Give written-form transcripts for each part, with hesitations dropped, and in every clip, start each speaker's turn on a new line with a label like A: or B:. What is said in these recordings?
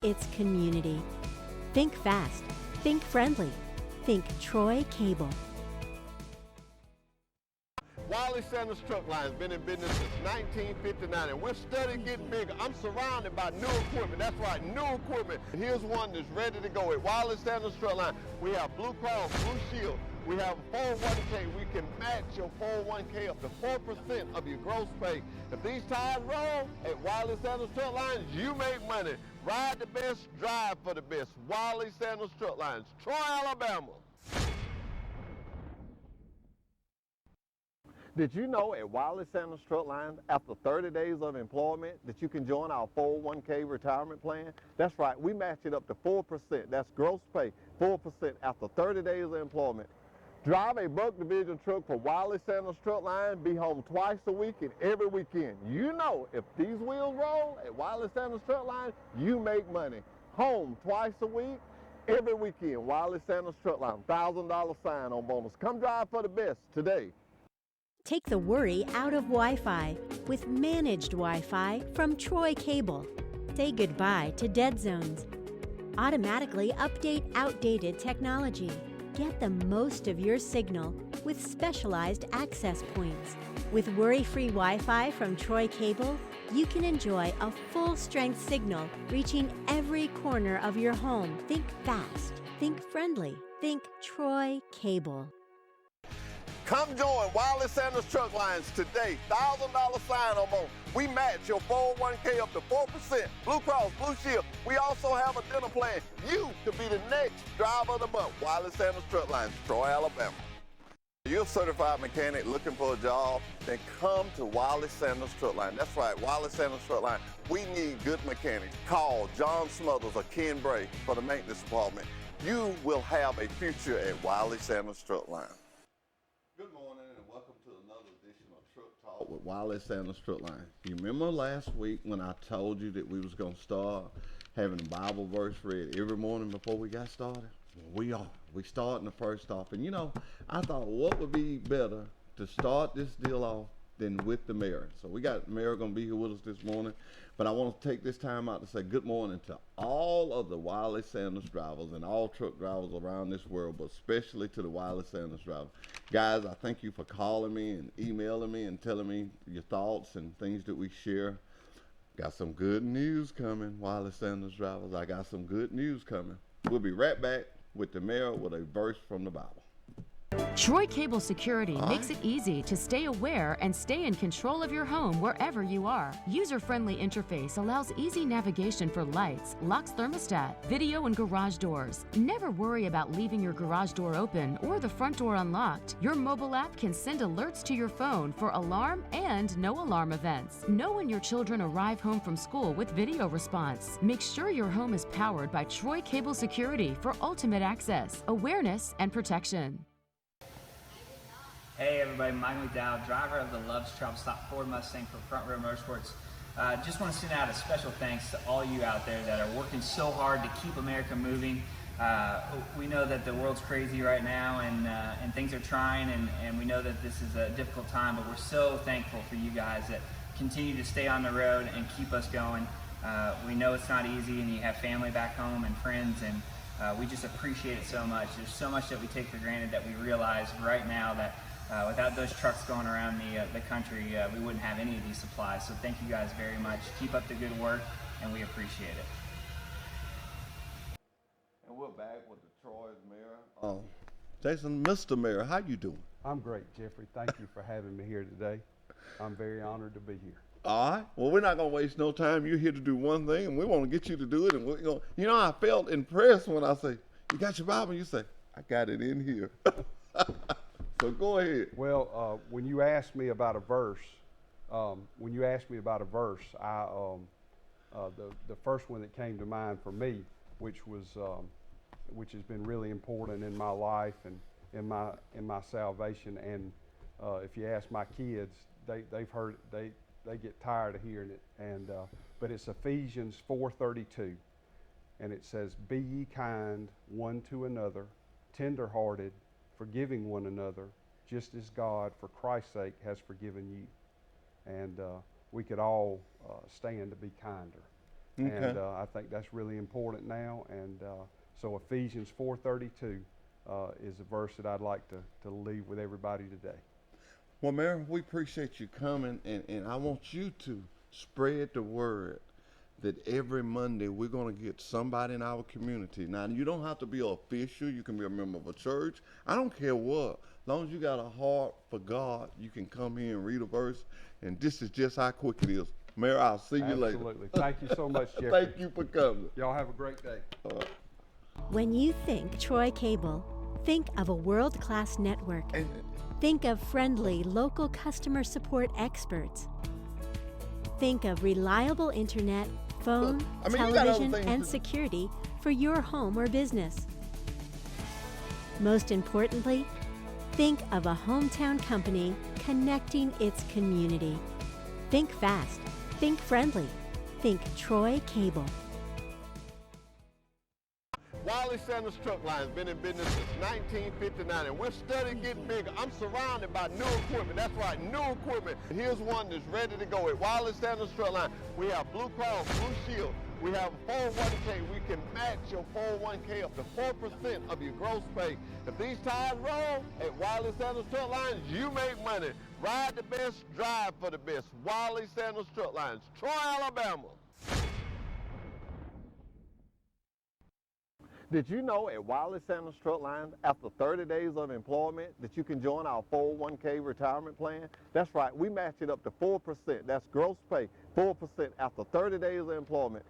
A: It's community. Think fast. Think friendly. Think Troy Cable.
B: Wiley Sanders Truck Line has been in business since 1959, and we're steadily getting bigger. I'm surrounded by new equipment. That's right, new equipment. Here's one that's ready to go at Wiley Sanders Truck Line. We have Blue Cross, Blue Shield. We have a 401k. We can match your 401k up to 4% of your gross pay. If these tires roll at Wiley Sanders Truck Lines, you make money. Ride the best, drive for the best. Wiley Sanders Truck Lines, Troy, Alabama. Did you know at Wiley Sanders Truck Lines, after 30 days of employment, that you can join our 401k retirement plan? That's right, we match it up to 4%. That's gross pay, 4% after 30 days of employment. Drive a Buck Division truck for Wiley Sanders Truck Line, be home twice a week and every weekend. You know, if these wheels roll at Wiley Sanders Truck Line, you make money. Home twice a week, every weekend. Wiley Sanders Truck Line, $1,000 sign-on bonus. Come drive for the best today.
A: Take the worry out of Wi-Fi with managed Wi-Fi from Troy Cable. Say goodbye to dead zones. Automatically update outdated technology. Get the most of your signal with specialized access points. With worry-free Wi-Fi from Troy Cable, you can enjoy a full-strength signal reaching every corner of your home. Think fast. Think friendly. Think Troy Cable.
B: Come join Wiley Sanders Truck Lines today. $1,000 sign-on bonus. We match your 401k up to 4%. Blue Cross, Blue Shield. We also have a dental plan. You could be the next driver of the month. Wiley Sanders Truck Lines, Troy, Alabama. You're a certified mechanic looking for a job, then come to Wiley Sanders Truck Line. That's right, Wiley Sanders Truck Line. We need good mechanics. Call John Smothers or Ken Bray for the maintenance department. You will have a future at Wiley Sanders Truck Line. Good morning and welcome to another edition of Truck Talk with Wiley Sanders Truck Line. You remember last week when I told you that we was going to start having a Bible verse read every morning before we got started? Well, we are. We starting the first off. And you know, I thought what would be better to start this deal off than with the mayor. So we got the mayor going to be here with us this morning. But I want to take this time out to say good morning to all of the Wiley Sanders drivers and all truck drivers around this world, but especially to the Wiley Sanders drivers. Guys, I thank you for calling me and emailing me and telling me your thoughts and things that we share. Got some good news coming, Wiley Sanders drivers. I got some good news coming. We'll be right back with the mayor with a verse from the Bible.
C: Troy Cable Security makes it easy to stay aware and stay in control of your home wherever you are. User-friendly interface allows easy navigation for lights, locks thermostat, video and garage doors. Never worry about leaving your garage door open or the front door unlocked. Your mobile app can send alerts to your phone for alarm and no alarm events. Know when your children arrive home from school with video response. Make sure your home is powered by Troy Cable Security for ultimate access, awareness, and protection.
D: Hey everybody, Mike McDowell, driver of the Love's Travel Stop Ford Mustang for Front Row Motorsports. Just want to send out a special thanks to all you out there that are working so hard to keep America moving. We know that the world's crazy right now and things are trying and we know that this is a difficult time, but we're so thankful for you guys that continue to stay on the road and keep us going. We know it's not easy and you have family back home and friends and we just appreciate it so much. There's so much that we take for granted that we realize right now that without those trucks going around the country, we wouldn't have any of these supplies. So thank you guys very much. Keep up the good work, and we appreciate it.
B: And we're back with the Troy's mayor. Jason, Mr. Mayor, how you doing?
E: I'm great, Jeffrey. Thank you for having me here today. I'm very honored to be here.
B: All right. Well, we're not going to waste no time. You're here to do one thing, and we want to get you to do it. And we're going. You know, I felt impressed when I say, "You got your Bible?" You say, "I got it in here." So go ahead.
E: Well, when you asked me about a verse, I the first one that came to mind for me, which has been really important in my life and in my salvation. And if you ask my kids, they've heard they get tired of hearing it. And but it's Ephesians 4:32, and it says, "Be ye kind one to another, tender-hearted, forgiving one another, just as God, for Christ's sake, has forgiven you." And we could all stand to be kinder. And I think that's really important now. And so Ephesians 4:32 is a verse that I'd like to leave with everybody today.
B: Well, Mayor, we appreciate you coming, and I want you to spread the word that every Monday we're going to get somebody in our community. Now, you don't have to be an official. You can be a member of a church. I don't care what. As long as you got a heart for God, you can come here and read a verse, and this is just how quick it is. Mayor, I'll see you later.
E: Absolutely. Thank you so much, Jeffrey.
B: Thank you for coming.
E: Y'all have a great day.
A: When you think Troy Cable, think of a world-class network. Think of friendly local customer support experts. Think of reliable internet, phone, television, and security for your home or business. Most importantly, think of a hometown company connecting its community. Think fast. Think friendly. Think Troy Cable.
B: Wiley Sanders Truck Line has been in business since 1959, and we're steadily getting bigger. I'm surrounded by new equipment. That's right, new equipment. Here's one that's ready to go at Wiley Sanders Truck Line. We have Blue Cross Blue Shield. We have 401k. We can match your 401k up to 4% of your gross pay. If these tires roll at Wiley Sanders Truck Lines, you make money. Ride the best, drive for the best. Wiley Sanders Truck Lines, Troy, Alabama. Did you know at Wiley Sanders Truck Lines, after 30 days of employment, that you can join our 401k retirement plan? That's right, we match it up to 4%. That's gross pay, 4% after 30 days of employment.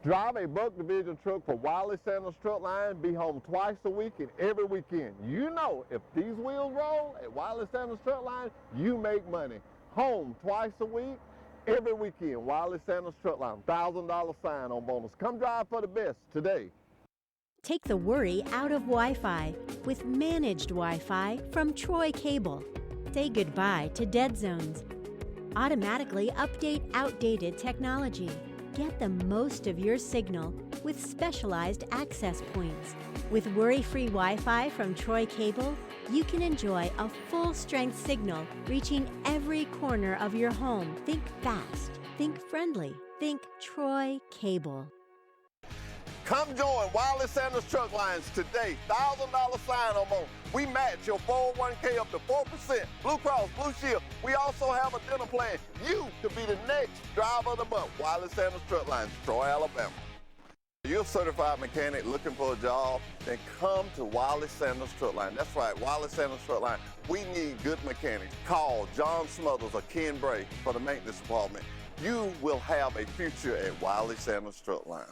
B: Drive a Buck Division truck for Wiley Sanders Truck Line, be home twice a week and every weekend. You know, if these wheels roll at Wiley Sanders Truck Line, you make money. Home twice a week, every weekend. Wiley Sanders Truck Line, $1,000 sign-on bonus. Come drive for the best today.
A: Take the worry out of Wi-Fi with managed Wi-Fi from Troy Cable. Say goodbye to dead zones. Automatically update outdated technology. Get the most of your signal with specialized access points. With worry-free Wi-Fi from Troy Cable, you can enjoy a full-strength signal reaching every corner of your home. Think fast. Think friendly. Think Troy Cable.
B: Come join Wiley Sanders Truck Lines today. $1,000 sign-on bonus. We match your 401k up to 4%. Blue Cross Blue Shield. We also have a dental plan. You could be the next driver of the month. Wiley Sanders Truck Lines, Troy, Alabama. You're a certified mechanic looking for a job, then come to Wiley Sanders Truck Line. That's right, Wiley Sanders Truck Line. We need good mechanics. Call John Smothers or Ken Bray for the maintenance department. You will have a future at Wiley Sanders Truck Line.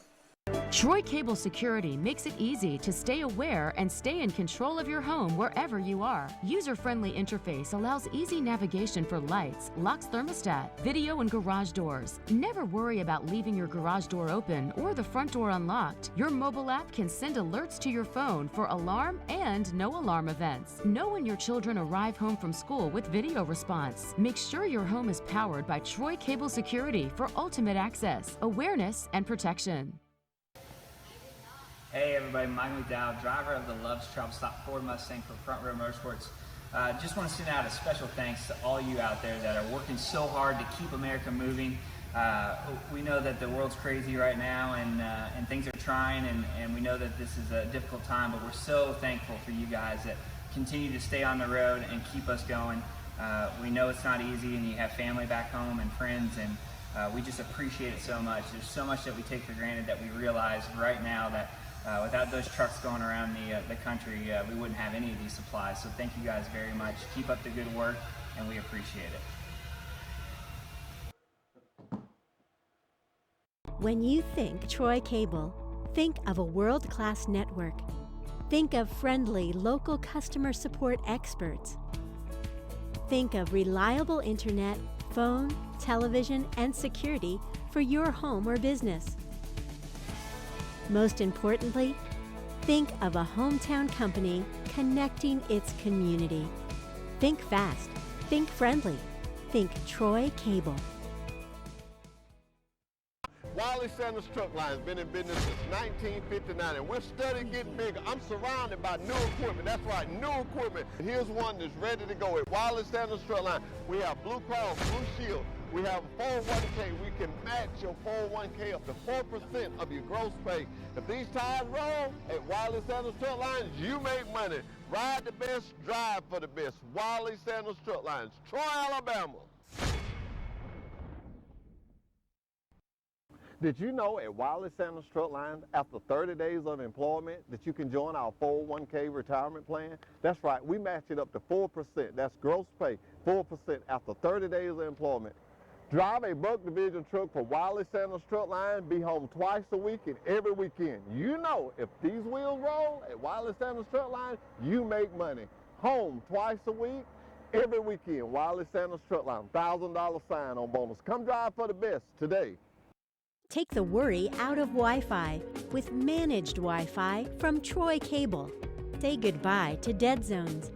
C: Troy Cable Security makes it easy to stay aware and stay in control of your home wherever you are. User-friendly interface allows easy navigation for lights, locks thermostat, video and garage doors. Never worry about leaving your garage door open or the front door unlocked. Your mobile app can send alerts to your phone for alarm and no alarm events. Know when your children arrive home from school with video response. Make sure your home is powered by Troy Cable Security for ultimate access, awareness, and protection.
D: Hey everybody, Mike McDowell, driver of the Love's Travel Stop Ford Mustang for Front Row Motorsports. Just want to send out a special thanks to all you out there that are working so hard to keep America moving. We know that the world's crazy right now and things are trying, and we know that this is a difficult time, but we're so thankful for you guys that continue to stay on the road and keep us going. We know it's not easy, and you have family back home and friends, and we just appreciate it so much. There's so much that we take for granted that we realize right now that without those trucks going around the country, we wouldn't have any of these supplies. So thank you guys very much. Keep up the good work, and we appreciate it.
A: When you think Troy Cable, think of a world-class network. Think of friendly local customer support experts. Think of reliable internet, phone, television, and security for your home or business. Most importantly, think of a hometown company connecting its community. Think fast. Think friendly. Think Troy Cable.
B: Wiley Sanders Truck Line has been in business since 1959, and we're steadily getting bigger. I'm surrounded by new equipment. That's right, new equipment. Here's one that's ready to go at Wiley Sanders Truck Line. We have Blue Cross Blue Shield. We have a 401k. We can match your 401k up to 4% of your gross pay. If these tires roll at Wiley Sanders Truck Lines, you make money. Ride the best, drive for the best. Wiley Sanders Truck Lines, Troy, Alabama. Did you know at Wiley Sanders Truck Lines, after 30 days of employment, that you can join our 401k retirement plan? That's right, we match it up to 4%. That's gross pay, 4% after 30 days of employment. Drive a Buck Division truck for Wiley Sanders Truck Line, be home twice a week and every weekend. You know, if these wheels roll at Wiley Sanders Truck Line, you make money. Home twice a week, every weekend. Wiley Sanders Truck Line, $1,000 sign-on bonus. Come drive for the best today.
A: Take the worry out of Wi-Fi with managed Wi-Fi from Troy Cable. Say goodbye to dead zones.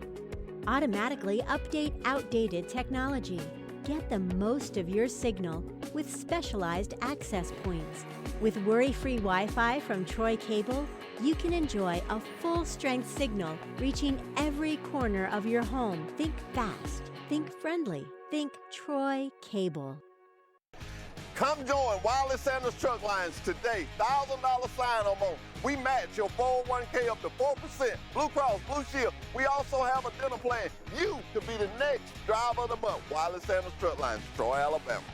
A: Automatically update outdated technology. Get the most of your signal with specialized access points. With worry-free Wi-Fi from Troy Cable, you can enjoy a full-strength signal reaching every corner of your home. Think fast, think friendly, think Troy Cable.
B: Come join Wiley Sanders Truck Lines today. $1,000 sign-on bonus. We match your 401k up to 4%. Blue Cross, Blue Shield. We also have a dental plan. You could be the next driver of the month. Wiley Sanders Truck Lines, Troy, Alabama.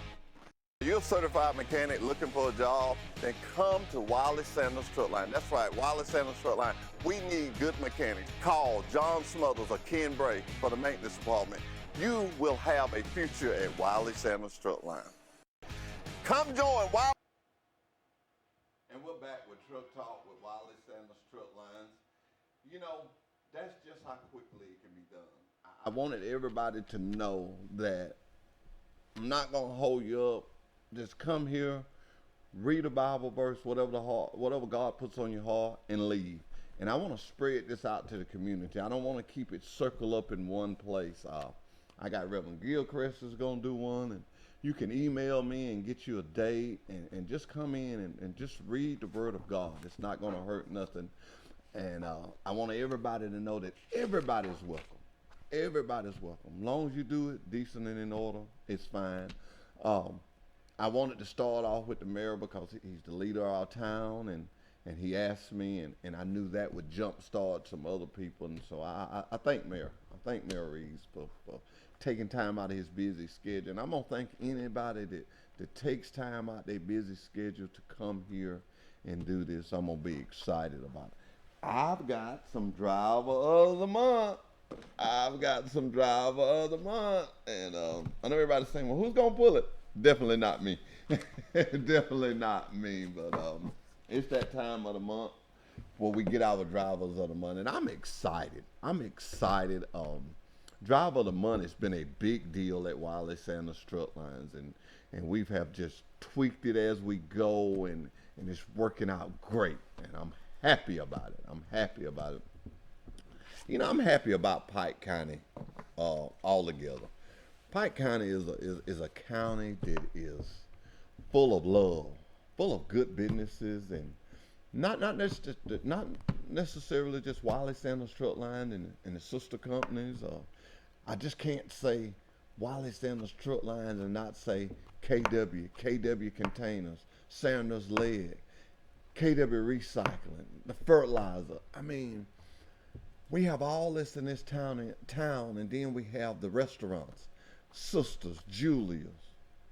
B: You're a certified mechanic looking for a job? Then come to Wiley Sanders Truck Line. That's right, Wiley Sanders Truck Line. We need good mechanics. Call John Smothers or Ken Bray for the maintenance department. You will have a future at Wiley Sanders Truck Line. Come join Wiley. And we're back with Truck Talk with Wiley Sanders Truck Lines. You know, that's just how quickly it can be done. I wanted everybody to know that I'm not going to hold you up. Just come here, read a Bible verse, whatever God puts on your heart, and leave. And I want to spread this out to the community. I don't want to keep it circle up in one place. I got Reverend Gilchrist is going to do one, and you can email me and get you a date and just come in and just read the Word of God. It's not going to hurt nothing. And I want everybody to know that everybody's welcome. Everybody's welcome. As long as you do it decent and in order, it's fine. I wanted to start off with the mayor because he's the leader of our town, and he asked me, and I knew that would jumpstart some other people. And so I thank Mayor. I thank Mayor Reeves for taking time out of his busy schedule. And I'm going to thank anybody that takes time out their busy schedule to come here and do this. I'm going to be excited about it. I've got some driver of the month. And I know everybody's saying, well, who's going to pull it? Definitely not me. Definitely not me. But it's that time of the month where we get our drivers of the month. And I'm excited. Driver of the month has been a big deal at Wiley Sanders Truck Lines, and we have just tweaked it as we go, and it's working out great, and I'm happy about it. You know, I'm happy about Pike County altogether. Pike County is a county that is full of love, full of good businesses, and not necessarily just Wiley Sanders Truck Line and the sister companies. I just can't say Wiley Sanders Truck Lines and not say KW Containers, Sanders Lead, KW Recycling, the fertilizer. I mean, we have all this in this town, and then we have the restaurants, Sisters, Julia's,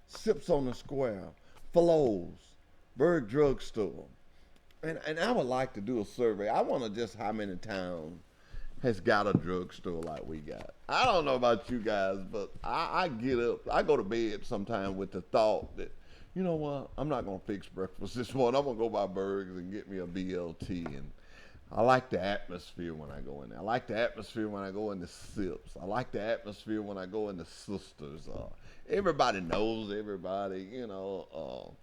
B: Sips on the Square, Flo's, Berg Drugstore. And I would like to do a survey. I want to just how many towns has got a drugstore like we got. I don't know about you guys, but I get up, I go to bed sometime with the thought that, you know what, I'm not going to fix breakfast this morning. I'm going to go by Berg's and get me a BLT. And I like the atmosphere when I go in there. I like the atmosphere when I go in the Sips. I like the atmosphere when I go in the Sisters. Everybody knows everybody, you know.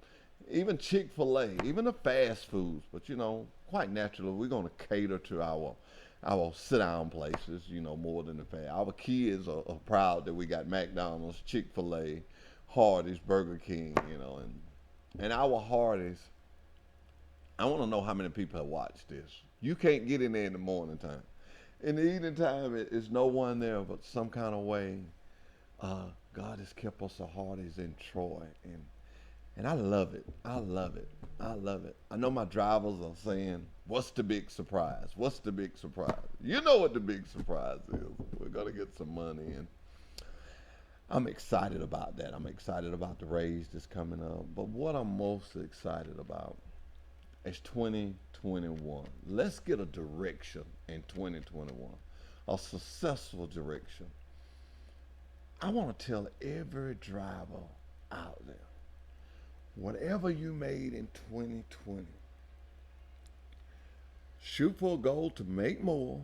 B: Even Chick-fil-A, even the fast foods. But, you know, quite naturally, we're going to cater to our sit-down places, you know, more than the fast. Our kids are proud that we got McDonald's, Chick-fil-A, Hardee's, Burger King, you know. And our Hardee's, I want to know how many people have watched this. You can't get in there in the morning time. In the evening time, it's no one there, but some kind of way God has kept us so hard as in Troy, and I love it. I love it. I love it. I know my drivers are saying, "What's the big surprise? What's the big surprise?" You know what the big surprise is. We're gonna get some money, and I'm excited about that. I'm excited about the raise that's coming up. But what I'm most excited about is 2021. Let's get a direction in 2021, a successful direction. I want to tell every driver out there, whatever you made in 2020, shoot for a goal to make more,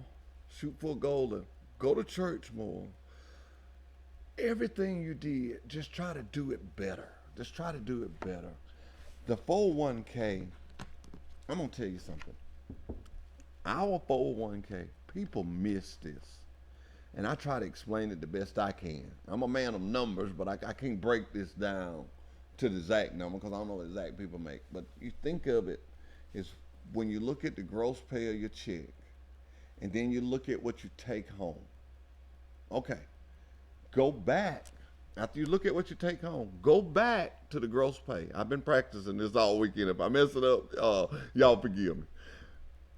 B: shoot for a goal to go to church more. Everything you did, just try to do it better. Just try to do it better. The 401k, I'm going to tell you something. Our 401k, people miss this. And I try to explain it the best I can. I'm a man of numbers, but I can't break this down to the exact number because I don't know what exact people make. But you think of it as when you look at the gross pay of your check, and then you look at what you take home. Okay, go back. After you look at what you take home, go back to the gross pay. I've been practicing this all weekend. If I mess it up, y'all forgive me.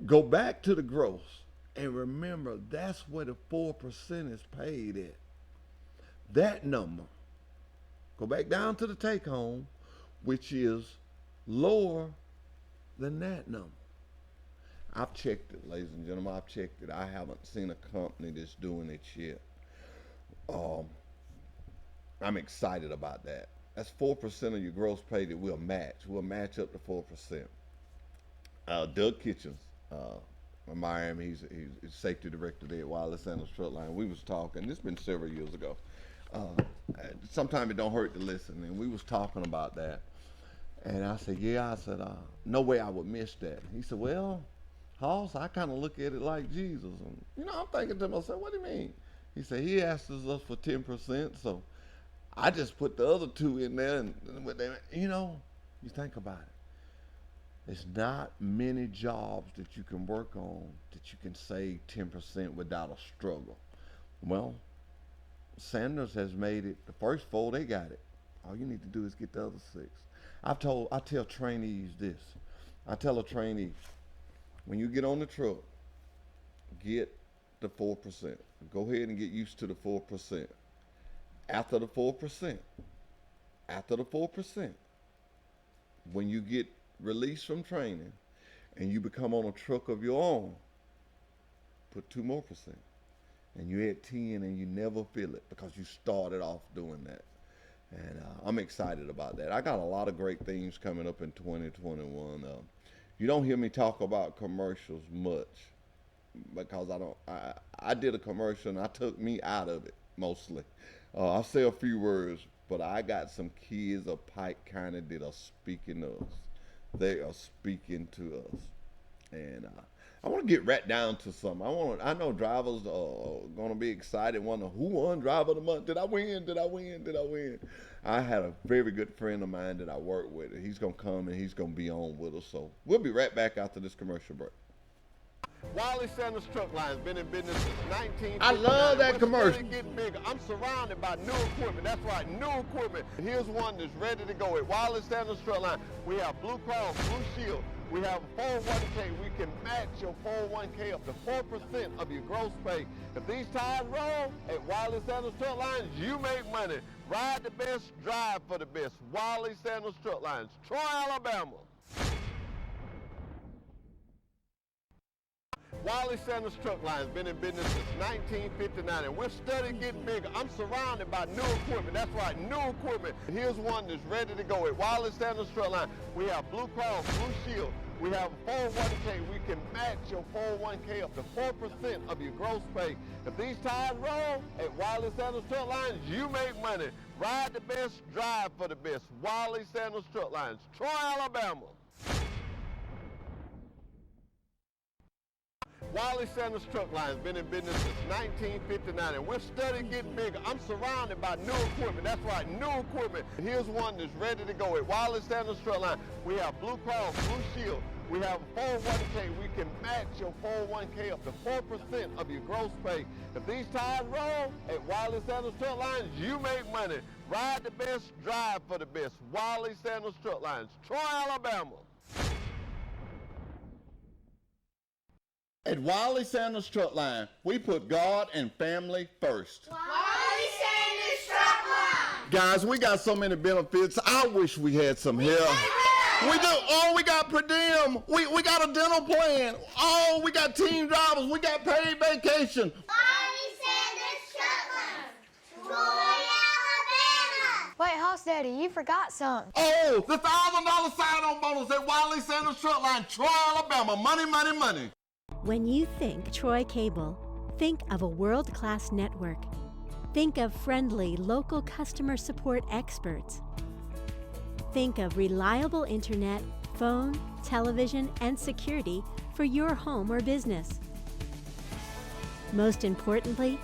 B: Go back to the gross. And remember, that's where the 4% is paid at. That number. Go back down to the take home, which is lower than that number. I've checked it, ladies and gentlemen. I've checked it. I haven't seen a company that's doing it yet. I'm excited about that. That's 4% of your gross pay that we'll match. We'll match up to 4%. Doug Kitchens, in Miami, he's safety director there at Wireless Sandals Truck Line. We was talking, this has been several years ago. Sometimes it don't hurt to listen, and we was talking about that. And I said, no way I would miss that. He said, well, Hoss, I kind of look at it like Jesus. And, I'm thinking to myself, what do you mean? He said, he asked us for 10%, so I just put the other 2 in there, and you think about it. There's not many jobs that you can work on that you can save 10% without a struggle. Well, Sanders has made it. The first 4, they got it. All you need to do is get the other 6. I tell trainees this. I tell a trainee, when you get on the truck, get the 4%. Go ahead and get used to the 4%. After the 4%, when you get released from training and you become on a truck of your own, put 2 more %. And you're at 10 and you never feel it because you started off doing that. And I'm excited about that. I got a lot of great things coming up in 2021. You don't hear me talk about commercials much because I did a commercial and I took me out of it mostly. I say a few words, but I got some kids of Pike County that are speaking to us. They are speaking to us. And I want to get right down to something. I know drivers are going to be excited, wonder who won Driver of the Month. Did I win? I had a very good friend of mine that I work with. He's going to come and he's going to be on with us. So we'll be right back after this commercial break. Wiley Sanders Truck Line's been in business since 1959.
E: I love that commercial.
B: We're getting bigger. I'm surrounded by new equipment. That's right, new equipment. Here's one that's ready to go at Wiley Sanders Truck Line. We have Blue Cross, Blue Shield. We have a 401k. We can match your 401k up to 4% of your gross pay. If these tires roll at Wiley Sanders Truck Lines, you make money. Ride the best, drive for the best. Wiley Sanders Truck Lines, Troy, Alabama. Wiley Sanders Truck Line's been in business since 1959, and we're steadily getting bigger. I'm surrounded by new equipment. That's right, new equipment. Here's one that's ready to go at Wiley Sanders Truck Line. We have Blue Cross, Blue Shield. We have a 401k. We can match your 401k up to 4% of your gross pay. If these tires roll at Wiley Sanders Truck Lines, you make money. Ride the best, drive for the best. Wiley Sanders Truck Lines, Troy, Alabama. Wiley Sanders Truck Line's been in business since 1959, and we're steadily getting bigger. I'm surrounded by new equipment. That's right, new equipment. Here's one that's ready to go at Wiley Sanders Truck Line. We have Blue Cross, Blue Shield. We have a 401k. We can match your 401k up to 4% of your gross pay. If these tires roll at Wiley Sanders Truck Lines, you make money. Ride the best, drive for the best. Wiley Sanders Truck Lines, Troy, Alabama. At Wiley Sanders Truck Line, we put God and family first.
F: Wiley Sanders Truck Line.
B: Guys, we got so many benefits. I wish we had some help. We do. Oh, we got per diem. We got a dental plan. Oh, we got team drivers. We got paid vacation.
F: Wiley Sanders Truck Line. Troy, Alabama.
G: Wait, Hoss Daddy, you forgot something.
B: Oh, the $1,000 sign-on bonus at Wiley Sanders Truck Line, Troy, Alabama. Money, money, money.
A: When you think Troy Cable, think of a world-class network. Think of friendly local customer support experts. Think of reliable internet, phone, television, and security for your home or business. Most importantly,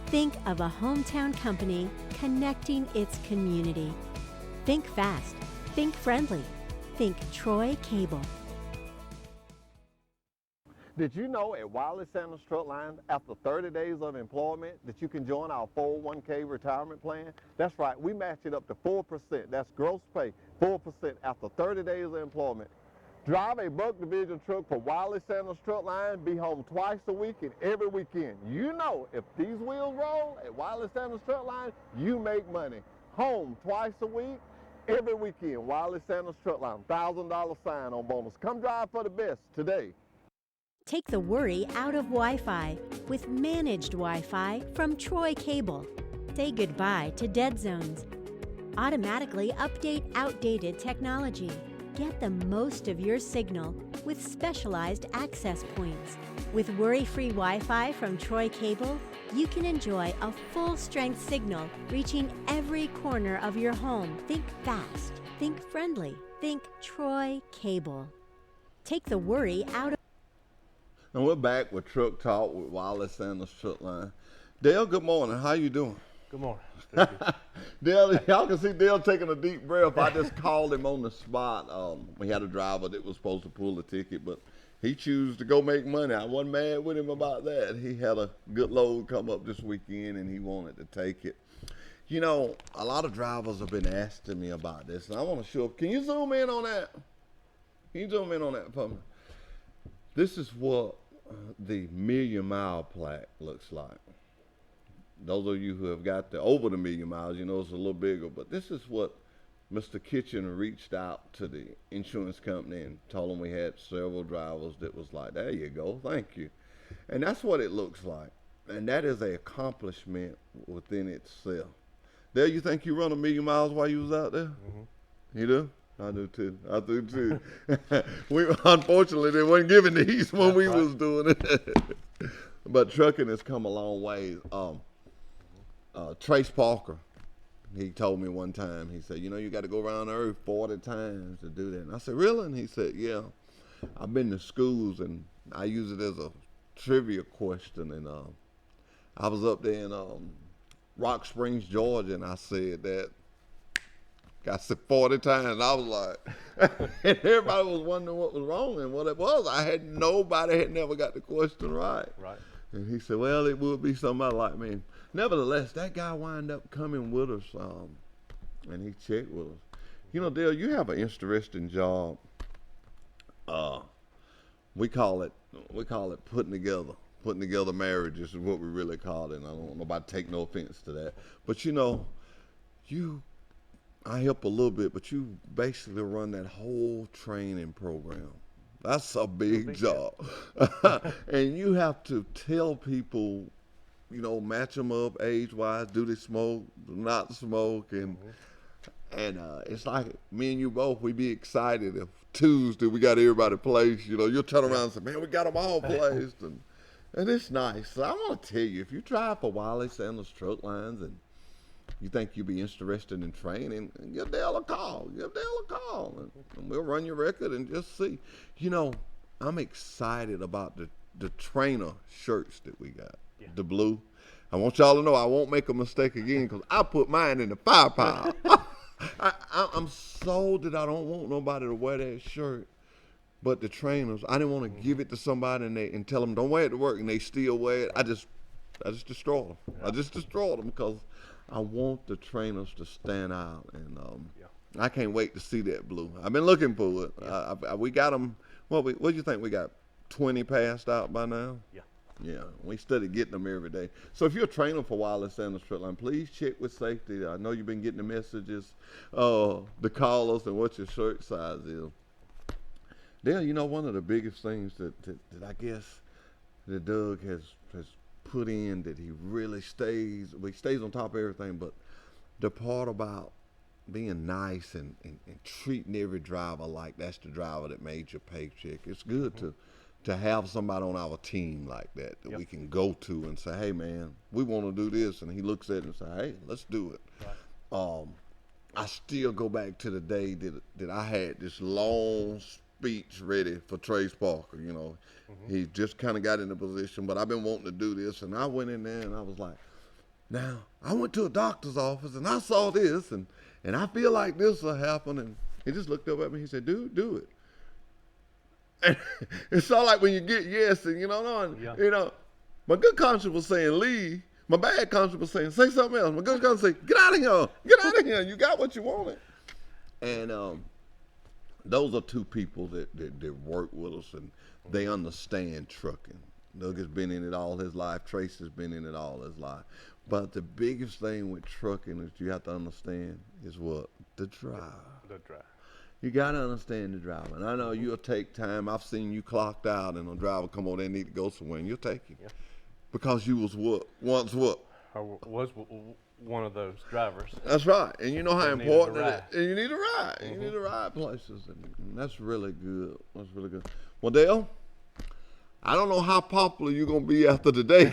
A: think of a hometown company connecting its community. Think fast, think friendly, think Troy Cable.
B: Did you know at Wiley Sanders Truck Line, after 30 days of employment, that you can join our 401k retirement plan? That's right, we match it up to 4%. That's gross pay, 4% after 30 days of employment. Drive a Buck Division truck for Wiley Sanders Truck Line, be home twice a week and every weekend. You know, if these wheels roll at Wiley Sanders Truck Line, you make money. Home twice a week, every weekend. Wiley Sanders Truck Line, $1,000 sign-on bonus. Come drive for the best today.
A: Take the worry out of Wi-Fi with managed Wi-Fi from Troy Cable. Say goodbye to dead zones. Automatically update outdated technology. Get the most of your signal with specialized access points. With worry-free Wi-Fi from Troy Cable, you can enjoy a full-strength signal reaching every corner of your home. Think fast, think friendly, think Troy Cable. Take the worry out of.
B: And we're back with Truck Talk with Wiley Sanders Truck Line. Dale, good morning. How you doing?
H: Good morning.
B: Dale, y'all can see Dale taking a deep breath. I just called him on the spot. We had a driver that was supposed to pull a ticket, but he chose to go make money. I wasn't mad with him about that. He had a good load come up this weekend, and he wanted to take it. You know, a lot of drivers have been asking me about this, and I want to show up. Can you zoom in on that? Can you zoom in on that for me? This is what the Million-Mile Plaque looks like. Those of you who have got over the million miles, you know it's a little bigger, but this is what Mr. Kitchen reached out to the insurance company and told them we had several drivers that was like, there you go, thank you. And that's what it looks like. And that is an accomplishment within itself. Dale, you think you run 1,000,000 miles while you was out there? Mm-hmm. You do? I do too. I do too. We unfortunately they weren't giving these when we was doing it. But trucking has come a long way. Trace Parker, he told me one time, he said, you know, you got to go around the earth 40 times to do that. And I said, really? And he said, yeah. I've been to schools and I use it as a trivia question. And I was up there in Rock Springs, Georgia, and I said that. I said 40 times. And I was like, and everybody was wondering what was wrong and what it was. Nobody had never got the question right.
H: Right.
B: And he said, well, it would be somebody like me. Nevertheless, that guy wound up coming with us, and he checked with us. You know, Dale, you have an interesting job. We call it putting together marriages is what we really call it. And I don't want nobody to take no offense to that. But you know, I help a little bit, but you basically run that whole training program. That's a big job. And you have to tell people, you know, match them up age-wise. Do they smoke? Do not smoke? And it's like me and you both, we be excited if Tuesday we got everybody placed. You know, you'll turn around and say, man, we got them all placed. And it's nice. So I want to tell you, if you drive for Wiley Sanders Truck Lines and you think you'd be interested in training, give Dale a call. And we'll run your record and just see. You know, I'm excited about the trainer shirts that we got. Yeah. The blue. I want y'all to know I won't make a mistake again because I put mine in the firepower. I'm so that I don't want nobody to wear that shirt But the trainers, I didn't want to give it to somebody and tell them don't wear it to work, and they still wear it. I just destroy them. I just destroy them because I want the trainers to stand out, and I can't wait to see that blue. I've been looking for it. We got them. What do you think we got? 20 passed out by now?
H: Yeah.
B: Yeah, we study getting them every day. So if you're a trainer for wireless Sanders strip line, please check with safety. I know you've been getting the messages, the callers, and what your shirt size is. Dale, you know, one of the biggest things that I guess that Doug has put in that he really stays on top of everything, but the part about being nice and treating every driver like that's the driver that made your paycheck. It's good to have somebody on our team like that we can go to and say, hey man, we want to do this, and he looks at it and say, hey, let's do it. Right. I still go back to the day that I had this long speech ready for Trace Parker. You know, he just kind of got in the position, but I've been wanting to do this, and I went in there and I was like, now I went to a doctor's office and I saw this, and I feel like this will happen. And he just looked up at me. He said, dude, do it. And it's all like when you get yes, and you know, my good conscience was saying leave. My bad conscience was saying say something else. My good conscience said get out of here, get out of here. You got what you wanted. And those are two people that work with us, and they understand trucking. Doug has been in it all his life. Trace has been in it all his life. But the biggest thing with trucking is you have to understand is what? The drive.
H: The drive. You
B: got to understand the driver. And I know you'll take time. I've seen you clocked out and a driver come on there and need to go somewhere, and you'll take him. Yeah. Because you was what? Once what?
H: I was one of those drivers.
B: That's right. And you know how important it is. And you need to ride. You need to ride places. And that's really good. That's really good. Well, Dale, I don't know how popular you're going to be after today.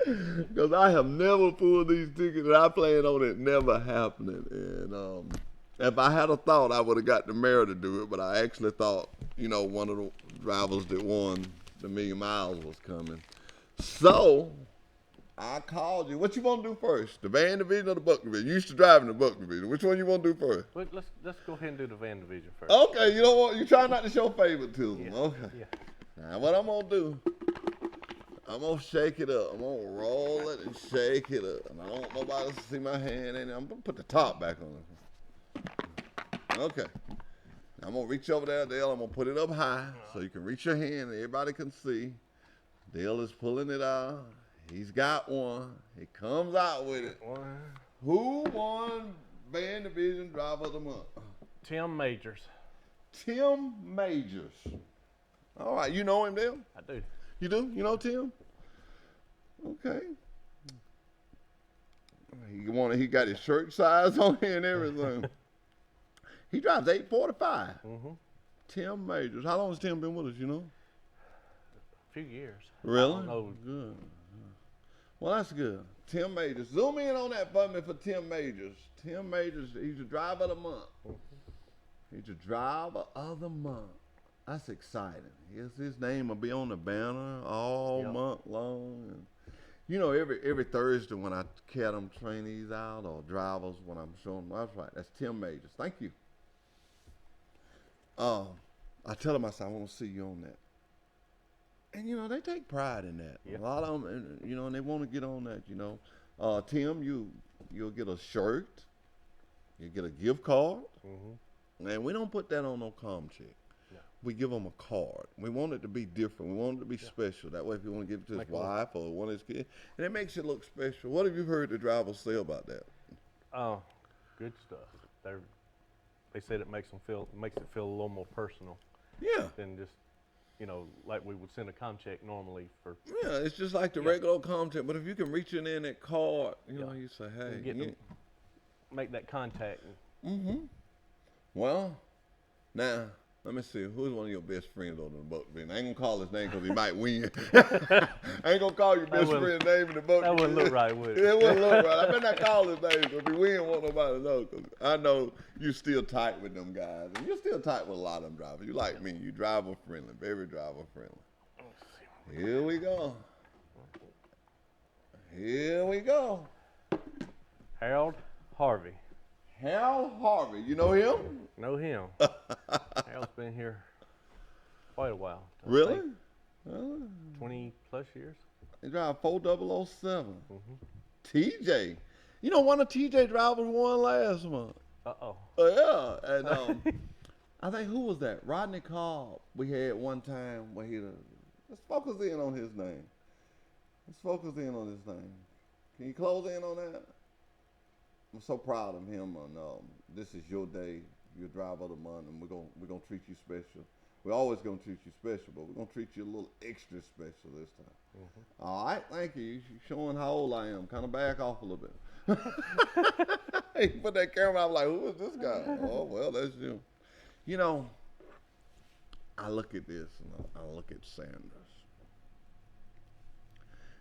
B: Because I have never pulled these tickets, and I plan on it never happening. And if I had a thought, I would have got the mayor to do it, but I actually thought, you know, one of the drivers that won the Million Miles was coming. So I called you. What you want to do first, the van division or the buck division? You used to drive in the buck division. Which one you want to do first?
H: Let's go ahead and do the van division first.
B: Okay, you try not to show favor to them.
H: Yeah.
B: Okay.
H: Yeah.
B: Now what I'm gonna do? I'm going to shake it up. I'm going to roll it and shake it up. And I don't want nobody to see my hand in it. I'm going to put the top back on it. Okay. Now I'm going to reach over there, Dale. I'm going to put it up high so you can reach your hand and everybody can see. Dale is pulling it out. He's got one. He comes out with it. Who won Van Division Driver of the Month?
H: Tim Majors.
B: Tim Majors. All right. You know him, Dale?
H: I do.
B: You do? You know Tim? Okay. He got his shirt size on here and everything. He drives 845. Tim Majors. How long has Tim been with us, you know?
H: A few years.
B: Really?
H: Oh,
B: good. Well, that's good. Tim Majors. Zoom in on that for me for Tim Majors. Tim Majors, he's a driver of the month. He's a driver of the month. That's exciting. His name will be on the banner all month long. And, you know, every Thursday when I cat them trainees out or drivers when I'm showing them, that's right. That's Tim Majors. Thank you. I tell them, I say, I want to see you on that. And, you know, they take pride in that. A lot of them, you know, and they want to get on that, you know. Tim, you'll get a shirt. You'll get a gift card. And we don't put that on no com check. We give them a card. We want it to be different. We want it to be special. That way, if you want to give it to his wife or one of his kids, and it makes it look special. What have you heard the drivers say about that?
H: Oh, good stuff. They said it makes it feel a little more personal.
B: Yeah.
H: Than just, you know, like we would send a com check normally for.
B: Yeah, it's just like the regular com check. But if you can reach in there in that card, you know, you say, hey,
H: make that contact.
B: Well, now. Let me see, who's one of your best friends on the boat? I ain't gonna call his name because he might win. I ain't gonna call your best friend's name in the boat.
H: That wouldn't look right, would it?
B: It wouldn't look right. I better not call his name because if he win, won't nobody know. Cause I know you still tight with them guys. And you're still tight with a lot of them drivers. You like me, you driver friendly, very driver friendly. Here we go. Here we go.
H: Harold Harvey.
B: Hal Harvey. You know him?
H: Know him. Hal's been here quite a while. I
B: Really?
H: think 20 plus years.
B: He drive 4007. TJ. You know, one of TJ drivers won last month.
H: Uh-oh.
B: Oh, yeah. And I think, who was that? Rodney Cobb. We had one time where let's focus in on his name. Let's focus in on his name. Can you close in on that? I'm so proud of him. And this is your day, your driver of the month, and we're gonna treat you special. We're always gonna treat you special, but we're gonna treat you a little extra special this time. All right, thank you. You're showing how old I am. Kind of back off a little bit. He put that camera. I'm like, who is this guy? Oh well, that's you. You know, I look at this and I look at Sanders.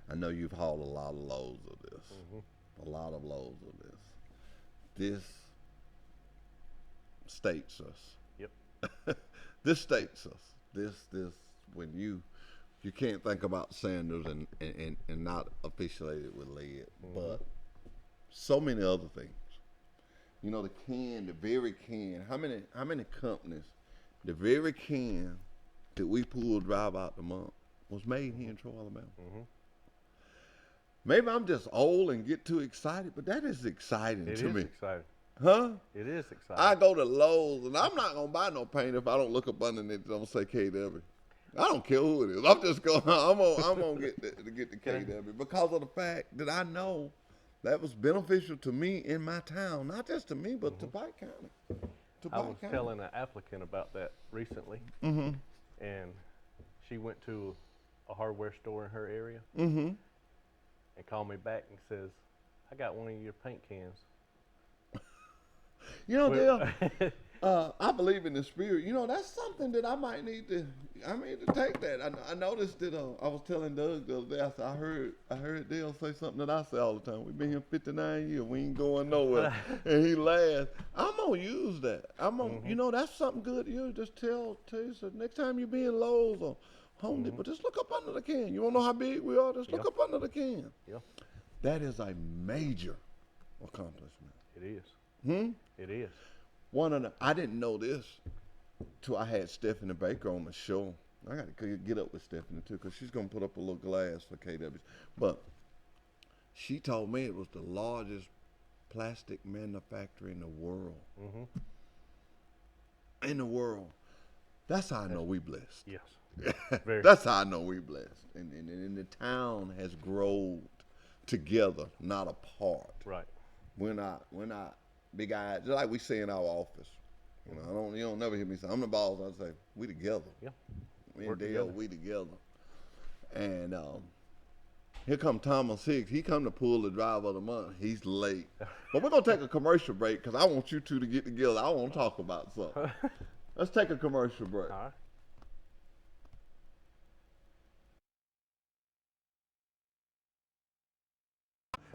B: I know you've hauled a lot of loads of this, a lot of loads of this. This states us.
H: Yep.
B: This states us. This when you can't think about Sanders and not affiliate it with lead, but so many other things. You know, the very can. How many companies, the very can that we pulled drive out the month was made here in Troy, Alabama. Maybe I'm just old and get too excited, but that is exciting to me.
H: It is exciting.
B: Huh?
H: It is exciting.
B: I go to Lowe's and I'm not gonna buy no paint if I don't look up underneath it. Don't say KW. I don't care who it is. I'm just going. I'm gonna get the KW because of the fact that I know that was beneficial to me in my town, not just to me, but to Pike County.
H: I was telling an applicant about that recently, and she went to a hardware store in her area, and called me back and says, "I got one of your paint cans."
B: You know, Dale, I believe in the spirit. You know, that's something that I might need to. I mean, to take that. I noticed that. I was telling Doug the other day. I said, I heard Dale say something that I say all the time. We've been here 59 years. We ain't going nowhere. And he laughed. I'm gonna use that. I'm gonna. You know, that's something good. You just tell you. So next time you be in Lowe's or Home Depot, just look up under the can. You wanna know how big we are? Just look up under the can.
H: Yeah.
B: That is a major accomplishment.
H: It is. It is.
B: I didn't know this till I had Stephanie Baker on the show. I got to get up with Stephanie too, because she's gonna put up a little glass for KWs. But she told me it was the largest plastic manufacturer in the world. In the world. That's how I know we blessed.
H: Yes. Very.
B: That's how I know we blessed. And the town has grown together, not apart.
H: Right.
B: We're not big eyes, just like we say in our office. You know, you don't never hear me say, I'm the boss. I say, we together.
H: Yeah.
B: Me and Dale, we together. And here come Thomas Hicks. He come to pull the driver of the month. He's late. But we're going to take a commercial break because I want you two to get together. I want to talk about something. Let's take a commercial break.
H: All right.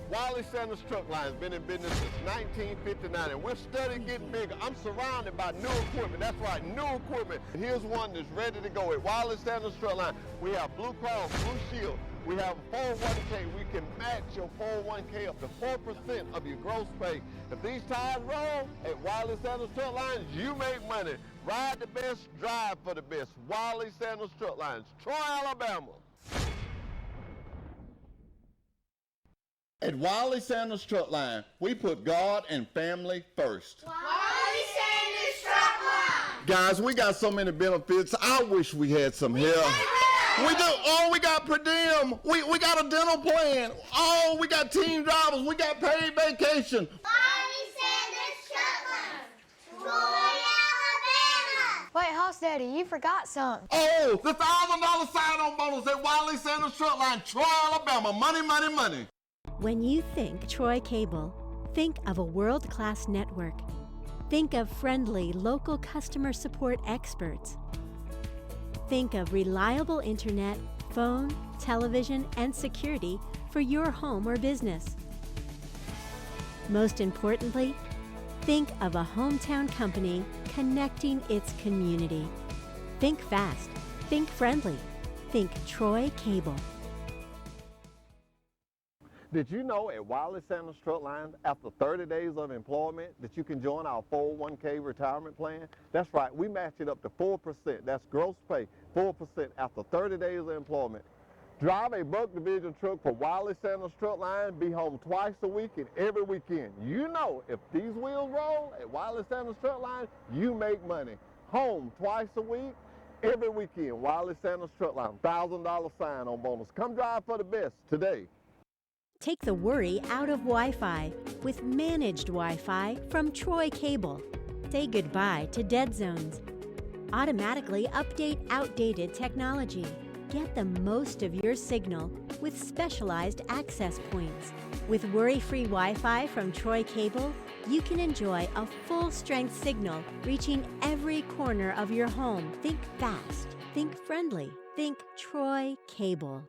B: Wiley Sanders Truck Line has been in business since 1959, and we're steady getting bigger. I'm surrounded by new equipment. That's right, new equipment. Here's one that's ready to go at Wiley Sanders Truck Line. We have Blue Cross, Blue Shield. We have 401k. We can match your 401k up to 4% of your gross pay. If these tires roll at Wiley Sanders Truck Lines, you make money. Ride the best, drive for the best. Wiley Sanders Truck Lines, Troy, Alabama. At Wiley Sanders Truck Line, we put God and family first.
F: Wiley Sanders Truck Line.
B: Guys, we got so many benefits. I wish we had some help. We do. Oh, we got per diem. We got a dental plan. Oh, we got team drivers. We got paid vacation.
F: Wiley Sanders Truck Line. Troy, Alabama.
G: Wait, Hoss Daddy, you forgot something.
B: Oh, the $1,000 sign-on bonus at Wiley Sanders Truck Line, Troy, Alabama. Money, money, money.
A: When you think Troy Cable, think of a world-class network. Think of friendly local customer support experts. Think of reliable internet, phone, television, and security for your home or business. Most importantly, think of a hometown company connecting its community. Think fast, think friendly, think Troy Cable.
B: Did you know at Wiley Sanders Truck Lines, after 30 days of employment, that you can join our 401k retirement plan? That's right, we match it up to 4%. That's gross pay, 4% after 30 days of employment. Drive a Buck Division truck for Wiley Sanders Truck Line, be home twice a week and every weekend. You know, if these wheels roll at Wiley Sanders Truck Line, you make money. Home twice a week, every weekend. Wiley Sanders Truck Line, $1,000 sign-on bonus. Come drive for the best today.
A: Take the worry out of Wi-Fi with managed Wi-Fi from Troy Cable. Say goodbye to dead zones. Automatically update outdated technology. Get the most of your signal with specialized access points. With worry-free Wi-Fi from Troy Cable, you can enjoy a full-strength signal reaching every corner of your home. Think fast, think friendly, think Troy Cable.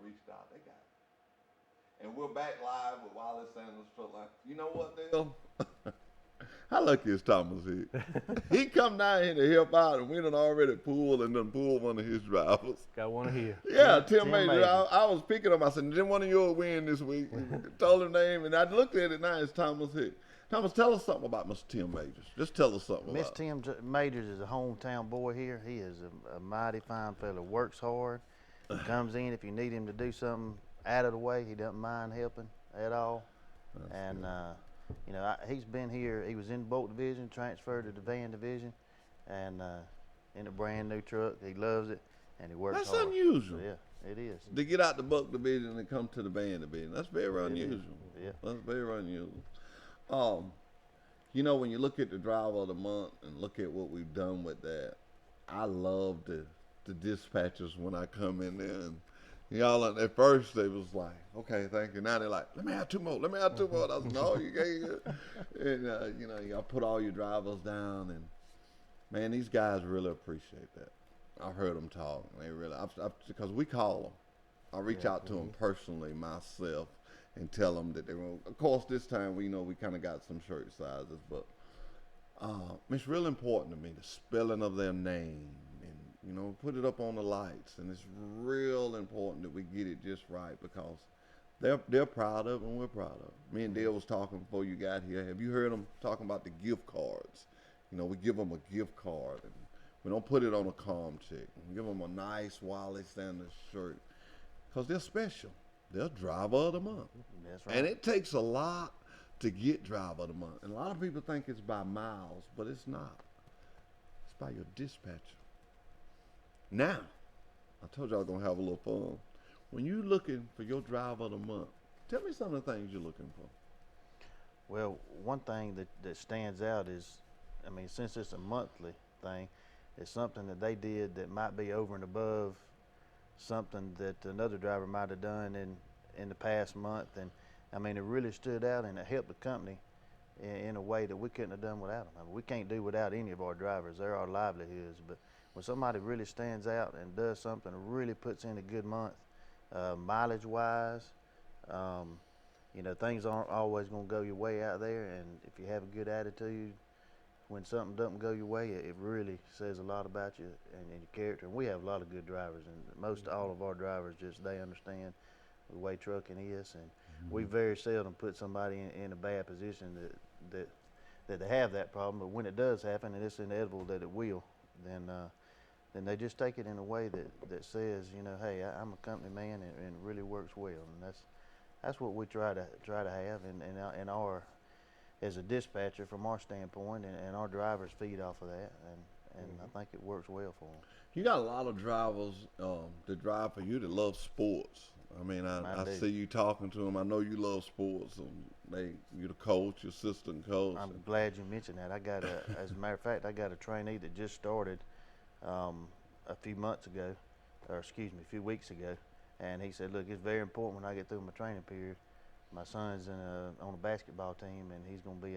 B: Reached out, they got it. And we're back live with Wiley Sanders Truck Line. You know what, Dale? How lucky is Thomas here? He come down here to help out, and we done already pulled one of his drivers.
H: Got one here.
B: Yeah, Tim Major. I was picking him. I said, didn't one of yours win this week? Told him name, and I looked at it now. It's Thomas Hick. Thomas, tell us something about Mr. Tim Majors. Just tell us something about
I: Tim Majors is a hometown boy here. He is a mighty fine fellow. Works hard. Comes in if you need him to do something out of the way. He doesn't mind helping at all. And you know, he's been here. He was in the Bolt Division, transferred to the Van Division, and in a brand new truck. He loves it, and he works hard.
B: That's unusual.
I: So, yeah, it is.
B: To get out the Buck Division and come to the Van Division. That's very unusual.
I: Yeah.
B: That's very unusual. You know, when you look at the driver of the month and look at what we've done with that, I love the dispatchers when I come in there, and y'all at first they was like, okay, thank you. Now they're like, let me have two more. And I said, no, you can't. And you know, y'all put all your drivers down, and man, these guys really appreciate that. I've heard them talk. They really, because we call them. I reach out to them personally myself and tell them that they're going. Of course, this time we kind of got some shirt sizes, but it's real important to me the spelling of their name. You know, put it up on the lights, and it's real important that we get it just right because they're proud of it and we're proud of it. Me and Dale was talking before you got here. Have you heard them talking about the gift cards? You know, we give them a gift card, and we don't put it on a com check. We give them a nice Wiley Sanders shirt because they're special. They're driver of the month.
I: That's right.
B: And it takes a lot to get driver of the month. And a lot of people think it's by miles, but it's not. It's by your dispatcher. Now, I told you I was going to have a little fun. When you're looking for your driver of the month, tell me some of the things you're looking for.
I: Well, one thing that stands out is, I mean, since it's a monthly thing, it's something that they did that might be over and above something that another driver might have done in the past month. And, I mean, it really stood out, and it helped the company in a way that we couldn't have done without them. I mean, we can't do without any of our drivers. They're our livelihoods. But when somebody really stands out and does something, really puts in a good month, mileage-wise, you know, things aren't always going to go your way out there. And if you have a good attitude, when something doesn't go your way, it really says a lot about you and your character. And we have a lot of good drivers, and most all of our drivers they understand the way trucking is, and we very seldom put somebody in a bad position that they have that problem. But when it does happen, and it's inevitable that it will, then they just take it in a way that says, you know, hey, I'm a company man, and it really works well. And that's what we try to have in our as a dispatcher from our standpoint, and our drivers feed off of that, and I think it works well for them.
B: You got a lot of drivers that drive for you that love sports. I mean, I see you talking to them. I know you love sports. You're the coach, your assistant coach.
I: I'm glad you mentioned that. As a matter of fact, I got a trainee that just started a few weeks ago, and he said, look, it's very important when I get through my training period. My son's on a basketball team, and he's going to be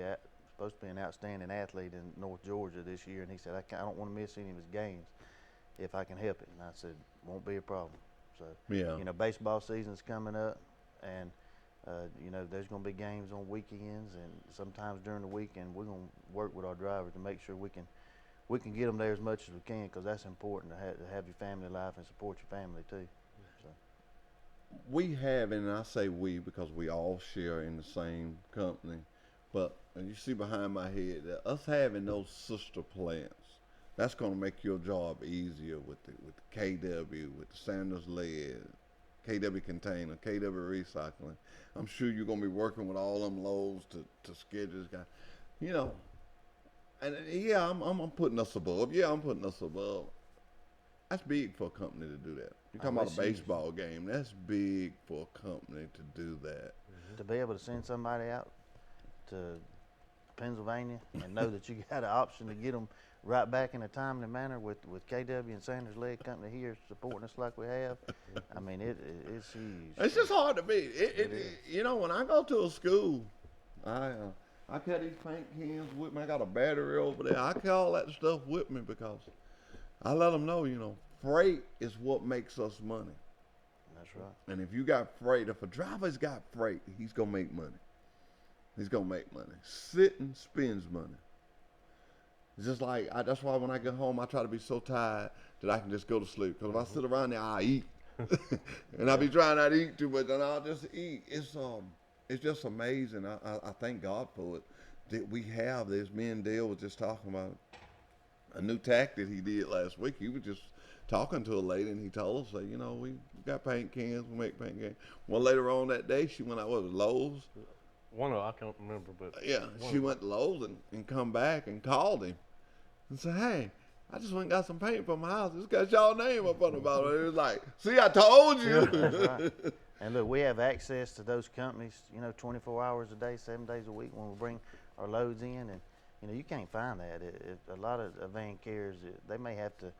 I: supposed to be an outstanding athlete in North Georgia this year. And he said, I don't want to miss any of his games if I can help it. And I said, won't be a problem. So, you know, baseball season's coming up, and you know, there's going to be games on weekends and sometimes during the weekend. We're going to work with our drivers to make sure we can get them there as much as we can, because that's important to have your family life and support your family too. So.
B: we have, and I say we because we all share in the same company, but you see behind my head that us having those sister plants, that's going to make your job easier with the KW, with the Sanders Lead, KW Container, KW Recycling. I'm sure you're going to be working with all them loads to schedule this guy. You know, and yeah, I'm putting us above. Yeah, I'm putting us above. That's big for a company to do that. You're talking about a baseball game. That's big for a company to do that.
I: To be able to send somebody out to Pennsylvania and know that you got an option to get them right back in a timely manner with KW and Sanders Leg Company here supporting us like we have. I mean, it's huge.
B: It's just hard to beat. You know, when I go to a school, I carry these paint cans with me. I got a battery over there. I carry all that stuff with me because I let them know, you know, freight is what makes us money.
I: That's right.
B: And if you got freight, if a driver's got freight, he's going to make money. He's going to make money. Sitting spends money. It's just like, that's why when I get home, I try to be so tired that I can just go to sleep. Because if I sit around there, I eat. And I be trying not to eat too much, and I'll just eat. It's just amazing. I thank God for it that we have this. Me and Dale was just talking about a new tactic he did last week. He was just talking to a lady, and he told us, that, you know, we got paint cans, we make paint cans. Well, later on that day, she went out, what was it, Lowe's?
H: I can't remember, but
B: yeah, she went to Lowe's and come back and called him and said, hey, I just went and got some paint for my house. It's got y'all name up on the bottom. It was like, see, I told you.
I: That's right. And look, we have access to those companies, you know, 24 hours a day, 7 days a week when we bring our loads in. And, you know, you can't find that. A lot of van carriers, they may have to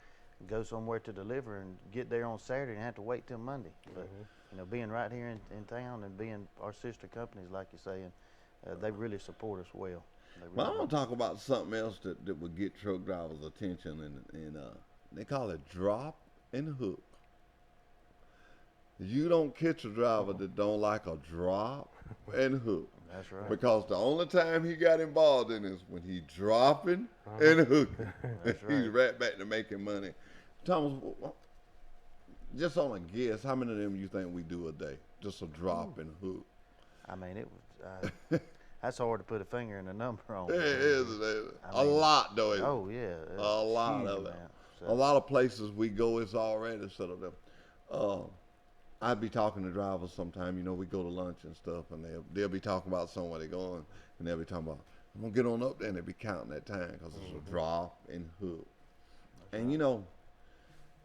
I: go somewhere to deliver and get there on Saturday and have to wait till Monday. But, you know, being right here in town and being our sister companies, like you're saying, they really support us well.
B: Well, I want to talk about something else that would get truck drivers' attention, and they call it drop and hook. You don't catch a driver that don't like a drop and hook.
I: That's right.
B: Because the only time he got involved in is when he dropping and hooking.
I: That's right.
B: He's right back to making money. Thomas, just on a guess, how many of them you think we do a day? Just a drop and hook.
I: I mean, it was. That's hard to put a finger and a number on.
B: It is. A lot, though.
I: Oh, yeah.
B: A lot of it. So. A lot of places we go, it's already set of them. I'd be talking to drivers sometime, you know, we go to lunch and stuff, and they'll be talking about somewhere they're going, and they'll be talking about, I'm going to get on up there, and they'll be counting that time because it's a drop and hook. And, you know,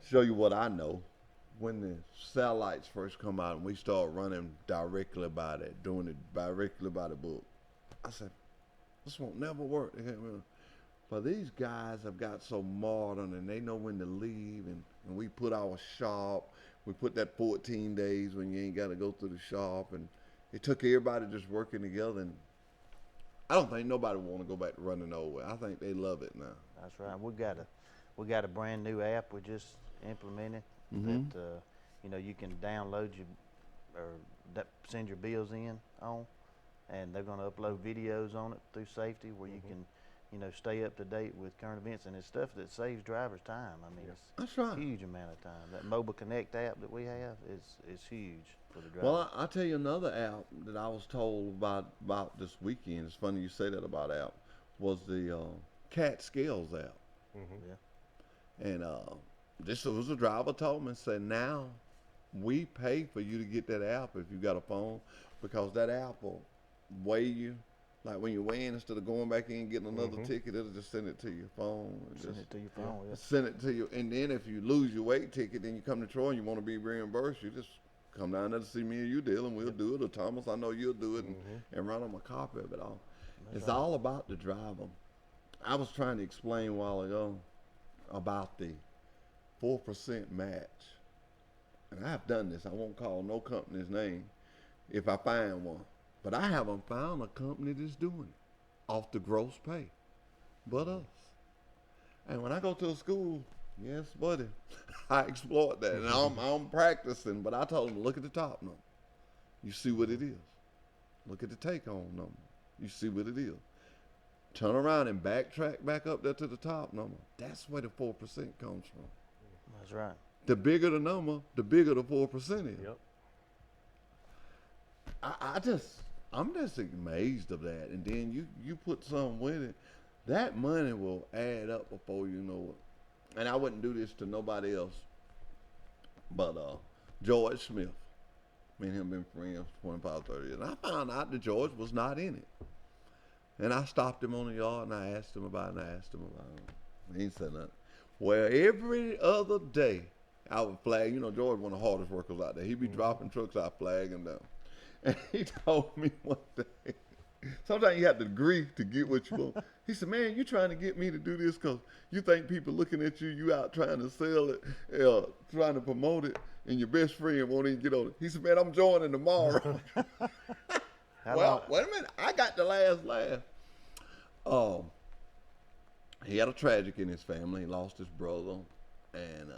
B: show you what I know. When the satellites first come out and we start running directly by that, doing it directly by the book, I said, this won't never work. But these guys have got so modern, and they know when to leave, and we put our shop, we put that 14 days when you ain't got to go through the shop, and it took everybody just working together, and I don't think nobody want to go back to running nowhere. I think they love it now.
I: That's right. We got a brand new app we just implemented that you know, you can download send your bills in on, and they're going to upload videos on it through safety where you can, you know, stay up to date with current events, and it's stuff that saves drivers time. I mean,
B: that's right.
I: A huge amount of time. That Mobile Connect app that we have is huge for the driver.
B: Well, I'll tell you another app that I was told about this weekend. It's funny you say that about app. Was the CAT Scales app.
I: Yeah.
B: And this was a driver told me, said now we pay for you to get that app if you got a phone, because that app will weigh you. Like when you're weighing, instead of going back in and getting another ticket, it'll just send it to your phone.
I: Send it to your phone, yeah.
B: Send it to you. And then if you lose your weight ticket, then you come to Troy and you want to be reimbursed, you just come down there to see me or you, Dylan. We'll do it. Or Thomas, I know you'll do it, and run them a copy of it all. It's all about the driver. I was trying to explain a while ago about the 4% match. And I have done this. I won't call no company's name if I find one. But I haven't found a company that's doing it off the gross pay but us. And when I go to a school, yes, buddy, I exploit that. And I'm practicing, but I told them, look at the top number. You see what it is. Look at the take-home number. You see what it is. Turn around and backtrack back up there to the top number. That's where the 4% comes from.
I: That's right.
B: The bigger the number, the bigger the 4% is.
H: Yep.
B: I'm just amazed of that. And then you put something with it, that money will add up before you know it. And I wouldn't do this to nobody else, but George Smith. Me and him been friends for 25, 30 years. And I found out that George was not in it. And I stopped him on the yard and I asked him about it. He ain't said nothing. Well, every other day I would flag. You know, George one of the hardest workers out there. He'd be dropping trucks, I flag him down. And he told me one day, sometimes you have to agree to get what you want. He said, man, you trying to get me to do this because you think people looking at you out trying to sell it, trying to promote it, and your best friend won't even get on it. He said, man, I'm joining tomorrow. Well, wait a minute. I got the last laugh. He had a tragic in his family. He lost his brother, and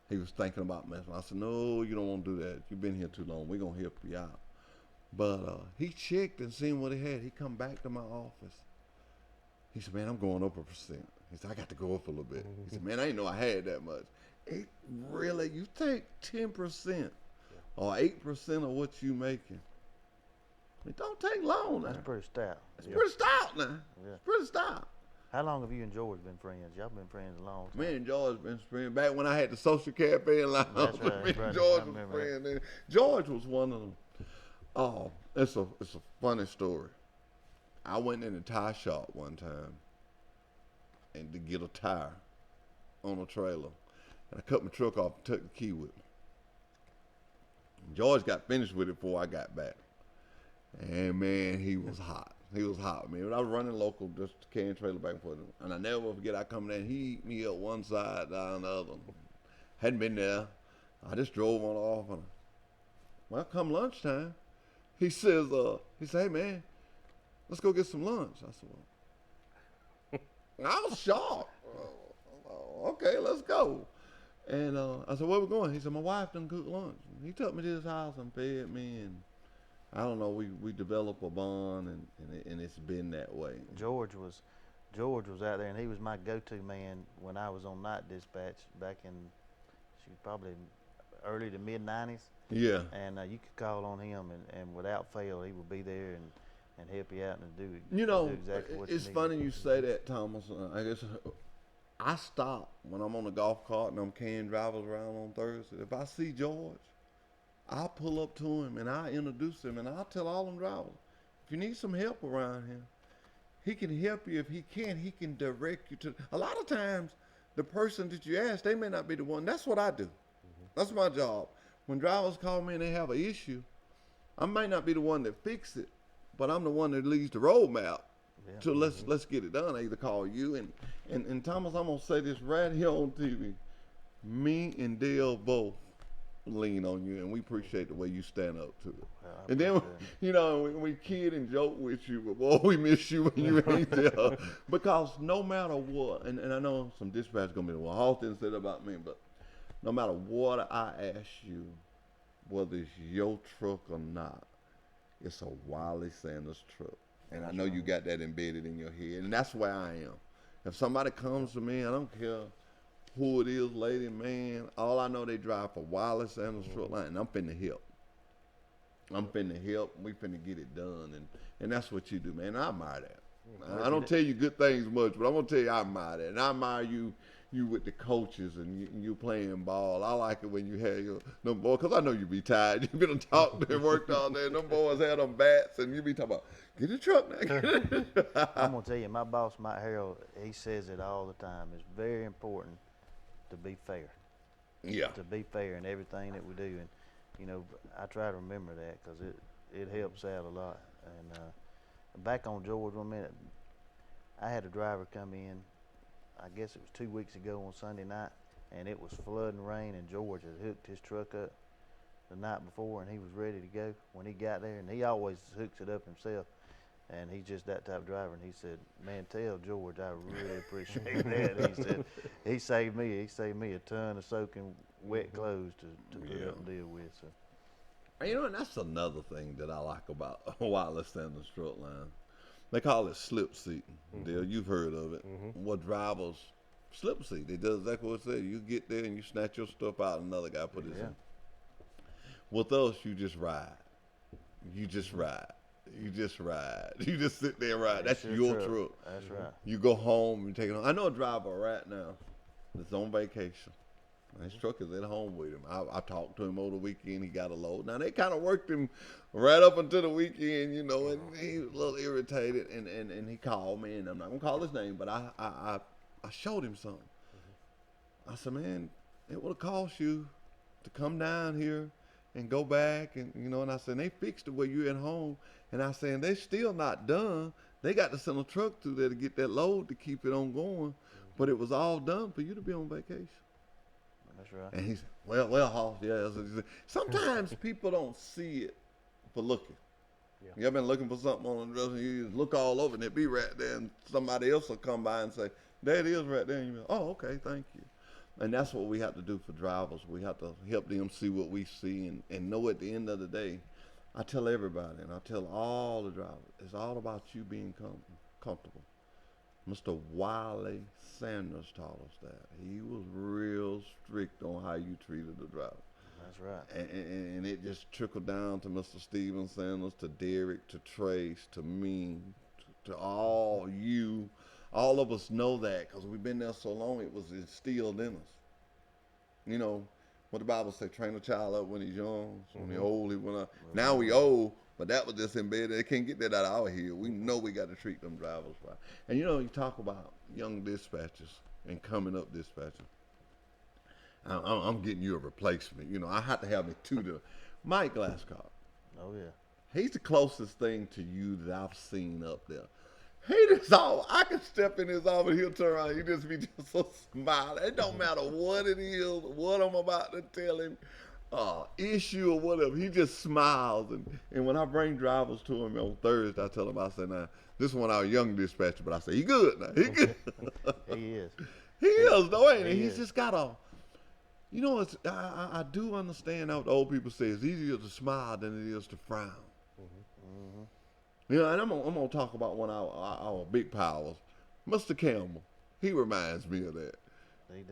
B: he was thinking about messing. I said, no, you don't want to do that. You've been here too long. We're going to help you out. But he checked and seen what he had. He come back to my office. He said, man, I'm going up 1%. He said, I got to go up a little bit. He said, man, I didn't know I had that much. It really, you take 10% or 8% of what you making. It don't take long now.
I: That's pretty stout.
B: It's pretty stout now.
I: Yeah.
B: It's pretty stout.
I: How long have you and George been friends? Y'all been friends a long time.
B: Me and George been friends. Back when I had the social cafe in Lounge,
I: That's right,
B: me
I: brother.
B: and George
I: I
B: was
I: remember
B: friends. Then. George was one of them. Oh, it's a funny story. I went in a tire shop one time and to get a tire on a trailer. And I cut my truck off and took the key with me. And George got finished with it before I got back. And man, he was hot. He was hot, man. I was running local, just carrying trailer back and forth. And I never will forget, I come in, he eat me up one side, down the other. Hadn't been there. I just drove on off. And well, come lunchtime, he says, hey man, let's go get some lunch. I said, well, I was shocked. Okay, let's go. And I said, where we going? He said, my wife done cook lunch. And he took me to his house and fed me, and I don't know, we developed a bond, and it's been that way.
I: George was out there, and he was my go-to man when I was on night dispatch back in probably early to mid-90s.
B: Yeah.
I: And you could call on him, and without fail, he would be there and help you out and do
B: You know,
I: do exactly what
B: it's
I: you
B: funny you say that, Thomas. I guess I stop when I'm on the golf cart and I'm carrying drivers around on Thursday. If I see George, I'll pull up to him and I'll introduce him and I'll tell all them drivers, if you need some help around here, he can help you. If he can direct you to. A lot of times, the person that you ask, they may not be the one. That's what I do. That's my job. When drivers call me and they have an issue, I might not be the one that fix it, but I'm the one that leads the roadmap. Yeah. So let's get it done. I either call you and Thomas, I'm gonna say this right here on TV. Me and Dale both lean on you, and we appreciate the way you stand up to it. And then, you know, we kid and joke with you, but boy, we miss you when you ain't there. Because no matter what, and I know some dispatch gonna be, well, Hall didn't say that about me, but no matter what I ask you, whether it's your truck or not, it's a Wiley Sanders truck. And I know you got that embedded in your head, and that's where I am. If somebody comes to me, I don't care who it is, lady, man, all I know they drive for Wiley Sanders truck line, and I'm finna help. We finna get it done, and that's what you do, man. I admire that. I don't tell you good things much, but I'm gonna tell you I admire that, and I admire you with the coaches and you playing ball. I like it when you have them boys, because I know you be tired. You been talking and worked all day, and them boys had them bats, and you be talking about, get the truck now.
I: I'm going to tell you, my boss, Mike Harrell, he says it all the time. It's very important to be fair.
B: Yeah.
I: To be fair in everything that we do. And, you know, I try to remember that because it helps out a lot. And back on George 1 minute, I had a driver come in, I guess it was 2 weeks ago on Sunday night, and it was flooding rain, and George had hooked his truck up the night before, and he was ready to go when he got there, and he always hooks it up himself, and he's just that type of driver. And he said, man, tell George I really appreciate that. He said he saved me a ton of soaking wet clothes to put up and deal with. So,
B: you know, and that's another thing that I like about Wiley Sanders truck line. They call it slip seating. Dale, you've heard of it. What drivers slip seat? They do exactly what it says. You get there and you snatch your stuff out, and another guy put it in. With us, you just ride. you just ride. You just ride. You just sit there and ride. That's
I: your
B: your
I: truck.
B: truck.
I: That's right.
B: You go home and take it home. I know a driver right now that's on vacation. His truck is at home with him. I talked to him over the weekend. He got a load. Now, they kind of worked him right up until the weekend, you know, and he was a little irritated. And he called me, and I'm not going to call his name, but I showed him something. I said, man, it would have cost you to come down here and go back. And, you know, and I said, they fixed it where you're at home. And I said, they're still not done. They got to send a truck through there to get that load to keep it on going. But it was all done for you to be on vacation.
I: That's right.
B: And he said, well, Hoss, yeah. Sometimes people don't see it for looking.
H: Yeah.
B: You ever been looking for something on the dresser, you just look all over and it be right there, and somebody else will come by and say, there it is right there. And you go, oh, okay, thank you. And that's what we have to do for drivers. We have to help them see what we see and know at the end of the day. I tell everybody, and I tell all the drivers, it's all about you being comfortable. Mr. Wiley Sanders taught us that. He was real strict on how you treated the driver.
I: That's right.
B: And it just trickled down to Mr. Steven Sanders, to Derek, to Trace, to me, to all you. All of us know that because we've been there so long, it was instilled in us. You know, what the Bible say, train a child up when he's young, so when he's old, he went up. Now we old, but that was just embedded. They can't get that out of our head. We know we got to treat them drivers right. And you know, you talk about young dispatchers and coming up dispatchers. I'm getting you a replacement. You know, I have to have me two to Mike Glasscock.
I: Oh, yeah.
B: He's the closest thing to you that I've seen up there. He just I can step in his office, he'll turn around, he just be just so smiling. It don't matter what it is, what I'm about to tell him, issue or whatever. He just smiles. And when I bring drivers to him on Thursday, I tell him, I say, now, this is one of our young dispatcher, but I say, he good now. He good.
I: He is.
B: He is, though, ain't he?
I: He
B: He's
I: is.
B: just got you know, I do understand how the old people say it's easier to smile than it is to frown. You know, and I'm gonna talk about one of our big powers, Mr. Campbell. He reminds me of that.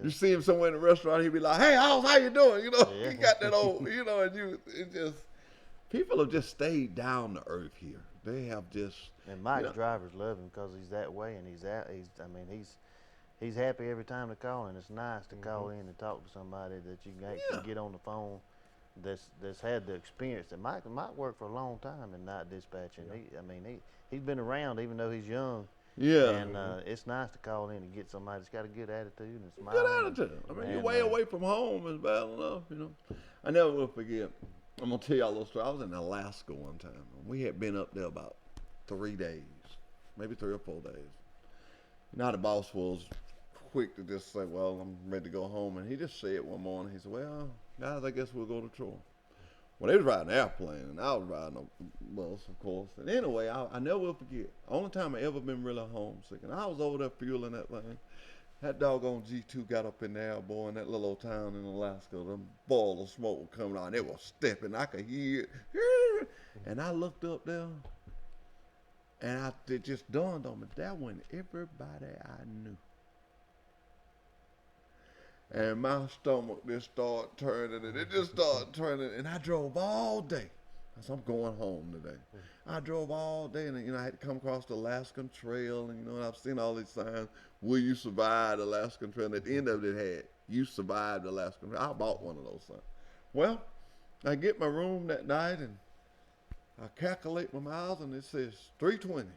B: You see him somewhere in the restaurant, he be like, "Hey, Hoss, how you doing?" You know,
I: Yeah.
B: he got that old, you know, and it just people have just stayed down to earth here. They have just.
I: And Mike's
B: you know,
I: drivers love him because he's that way, and he's happy every time they call, and it's nice to call in and talk to somebody that you can actually get on the phone. That's had the experience. That Mike worked for a long time in night dispatching. Yeah. He's been around even though he's young.
B: Yeah.
I: And it's nice to call in and get somebody that's got a good attitude and smile.
B: Good attitude. I mean, you're way away from home is bad enough, you know. I never will forget. I'm gonna tell y'all a little story. I was in Alaska one time. And we had been up there about 3 days, maybe 3 or 4 days. Now the boss was quick to just say, well, I'm ready to go home. And he just said one morning, he said, well, guys, I guess we'll go to Troy. Well, they was riding an airplane, and I was riding a bus, of course. And anyway, I never will forget. Only time I ever been really homesick. And I was over there fueling that thing. That doggone G2 got up in there, boy, in that little old town in Alaska. The ball of smoke was coming out, and it was stepping. I could hear it. And I looked up there, and it just dawned on me, that wasn't everybody I knew. And my stomach just started turning, and it just started turning, and I drove all day. I said, I'm going home today. I drove all day, and you know, I had to come across the Alaskan Trail, and you know, and I've seen all these signs, will you survive the Alaskan Trail? And at the end of it, it had, you survived the Alaskan Trail. I bought one of those signs. Well, I get my room that night, and I calculate my miles, and it says 320.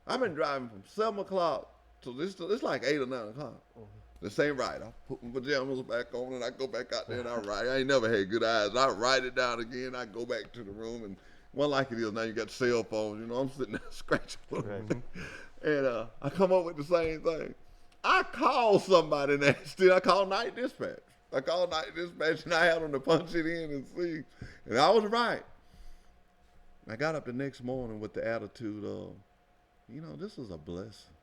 B: I've been driving from 7 o'clock to it's like 8 or 9 o'clock. This ain't right. I put my pajamas back on and I go back out there and I write. I ain't never had good eyes. I write it down again. I go back to the room, and one like it is now, you got cell phones. You know, I'm sitting there scratching. And I come up with the same thing. I called somebody and I called night dispatch. I called night dispatch and I had them to punch it in and see. And I was right. I got up the next morning with the attitude of, you know, this is a blessing.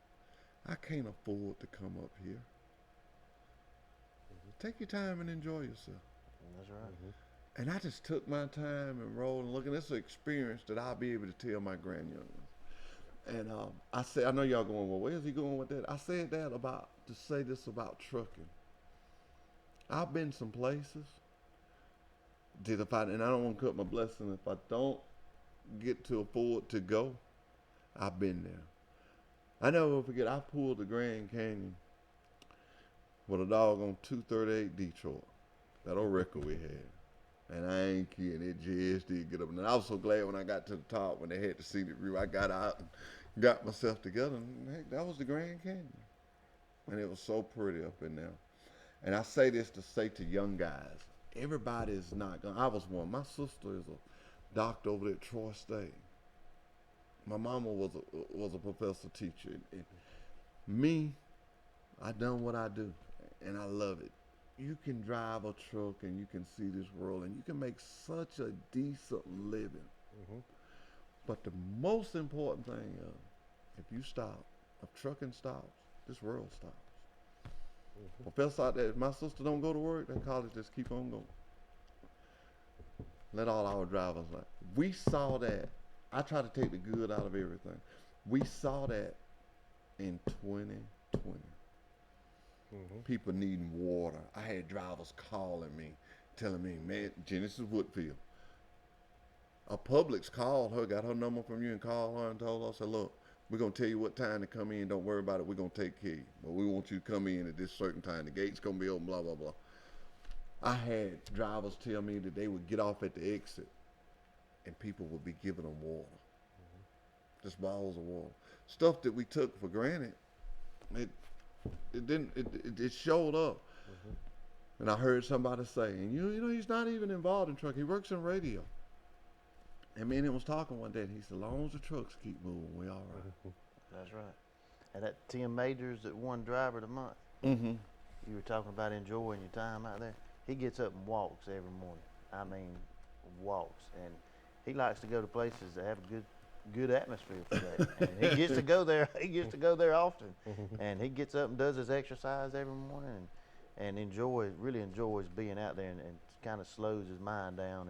B: I can't afford to come up here. Take your time and enjoy yourself.
I: That's right.
B: And I just took my time and rolled and looked, and it's an experience that I'll be able to tell my grandyoungers. And I said, I know y'all going, well, where's he going with that? I said that to say this about trucking. I've been some places and I don't want to cut my blessing. If I don't get to afford to go, I've been there. I never forget, I pulled the Grand Canyon with a dog on 238 Detroit, that old record we had. And I ain't kidding, it just did get up. And I was so glad when I got to the top, when they had the scenic view, I got out and got myself together, and heck, that was the Grand Canyon. And it was so pretty up in there. And I say this to say to young guys, everybody is not going. I was one. My sister is a doctor over there at Troy State. My mama was a professor teacher. And me, I done what I do, and I love it. You can drive a truck and you can see this world, and you can make such a decent living. But the most important thing is, if you stop, if trucking stops, this world stops. Professor out there, if my sister don't go to work, that college just keep on going. Let all our drivers like. We saw that. I try to take the good out of everything. We saw that in 2020. People needing water. I had drivers calling me, telling me, man, Genesis Woodfield. A Publix called her, got her number from you and called her and told her, said, look, we're going to tell you what time to come in. Don't worry about it. We're going to take care of you. But we want you to come in at this certain time. The gate's going to be open, blah, blah, blah. I had drivers tell me that they would get off at the exit and people would be giving them water. Just bottles of water. Stuff that we took for granted, it showed up. And I heard somebody say, and you know, he's not even involved in truck. He works in radio. And me and him was talking one day, and he said, as long as the trucks keep moving, we all right.
I: That's right. And that Tim Majors that won Driver of the Month, you were talking about enjoying your time out there. He gets up and walks every morning. I mean, walks. And he likes to go to places that have a good atmosphere for that. And he gets to go there. He gets to go there often. And he gets up and does his exercise every morning and really enjoys being out there and kind of slows his mind down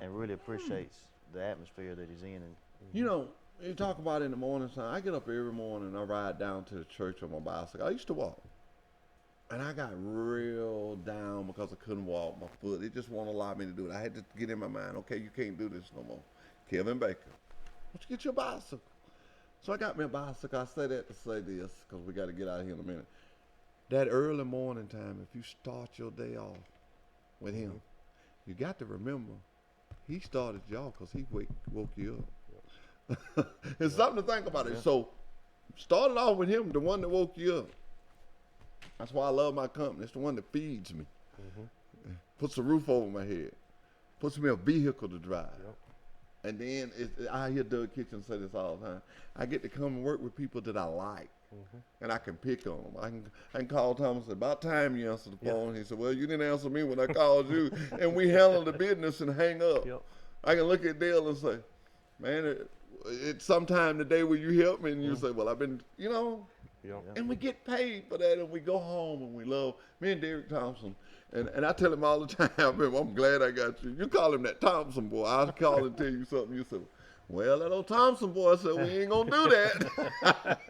I: and really appreciates the atmosphere that he's in. And
B: you know, you talk about in the morning time. I get up every morning and I ride down to the church on my bicycle. I used to walk. And I got real down because I couldn't walk my foot. It just won't allow me to do it. I had to get in my mind, okay, you can't do this no more. Kevin Baker, why don't you get your bicycle? So I got me a bicycle. I say that to say this because we got to get out of here in a minute. That early morning time, if you start your day off with him, you got to remember, he started y'all because he woke you up. It's something to think about it. So started off with him, the one that woke you up. That's why I love my company. It's the one that feeds me, puts a roof over my head, puts me a vehicle to drive. And then I hear Doug Kitchen say this all the time. I get to come and work with people that I like, and I can pick on them. I can call Tom and say, about time you answer the phone. He said, well, you didn't answer me when I called you. And we handle the business and hang up. I can look at Dale and say, man, it's sometime the day where you help me, and you say, well, I've been, you know. And we get paid for that, and we go home, and we love me and Derek Thompson. And I tell him all the time, I'm glad I got you. You call him that Thompson boy. I'll call and tell you something. You say, well, that old Thompson boy said we ain't going to do that.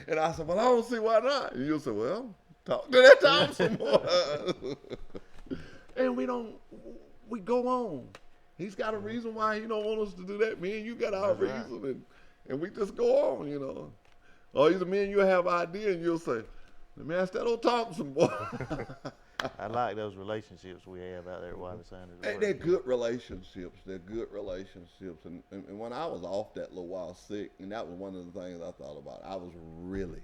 B: And I said, well, I don't see why not. And you'll say, well, talk to that Thompson boy. And we go on. He's got a reason why he don't want us to do that. Me and you got our reason, and we just go on, you know. Or either me and you have an idea, and you'll say, let me ask that old Thompson boy.
I: I like those relationships we have out there at Wiley Sanders.
B: They're good relationships. They're good relationships. And when I was off that little while sick, and that was one of the things I thought about, I was really,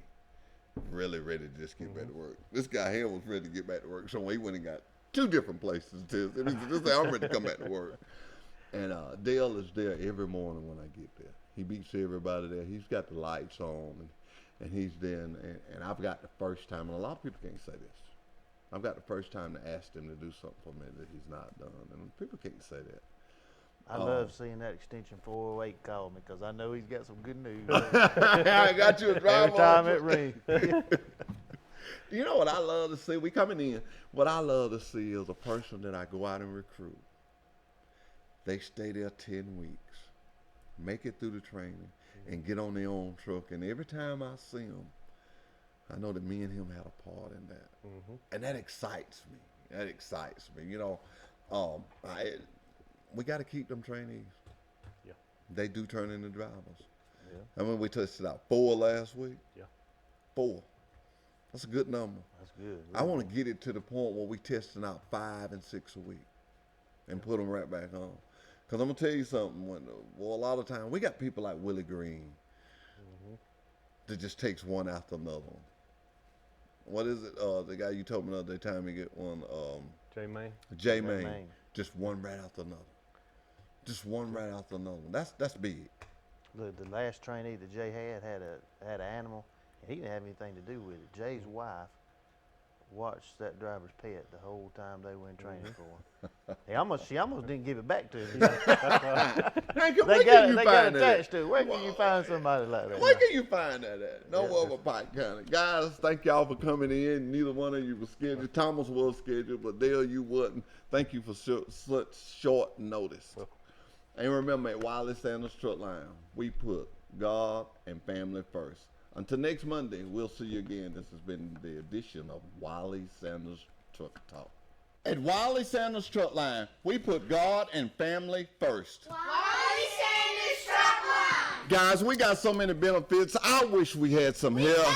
B: really ready to just get back to work. This guy here was ready to get back to work. So he went and got 2 different places. And he said, I'm ready to come back to work. And Dale is there every morning when I get there. He beats everybody there. He's got the lights on, and he's there. And I've got the first time, and a lot of people can't say this. I've got the first time to ask him to do something for me that he's not done, and people can't say that.
I: I love seeing that extension 408 call me because I know he's got some good news.
B: I got you a drive
I: every time it rings.
B: You know what I love to see? We coming in. What I love to see is a person that I go out and recruit. They stay there 10 weeks, make it through the training, and get on their own truck. And every time I see them, I know that me and him had a part in that. And that excites me. You know, we got to keep them trainees.
H: Yeah.
B: They do turn into drivers.
H: Yeah.
B: I mean, we tested out 4 last week.
H: Yeah.
B: 4. That's a good number.
I: That's good.
B: I want to get it to the point where we testing out 5 and 6 a week and put them right back on. Because I'm going to tell you something. A lot of times, we got people like Willie Green that just takes one after another one. What is it? The guy you told me the other time you get one.
H: J-Main.
B: J-Main. Just one right after another. Just one right after another. That's big.
I: Look, the last trainee that Jay had an animal, and he didn't have anything to do with it. Jay's wife watched that driver's pet the whole time they were in training for him. She almost didn't give it back to him. They got attached to it. Where can you find somebody like that?
B: Where can you find that at? No other Pike County. Guys, thank y'all for coming in. Neither one of you was scheduled. Thomas was scheduled, but Dale, you wasn't. Thank you for such short notice. And remember, at Wiley Sanders Truck Line, we put God and family first. Until next Monday, we'll see you again. This has been the edition of Wiley Sanders Truck Talk. At Wiley Sanders Truck Line, we put God and family first.
F: Wiley Sanders Truck Line.
B: Guys, we got so many benefits. I wish we had some help.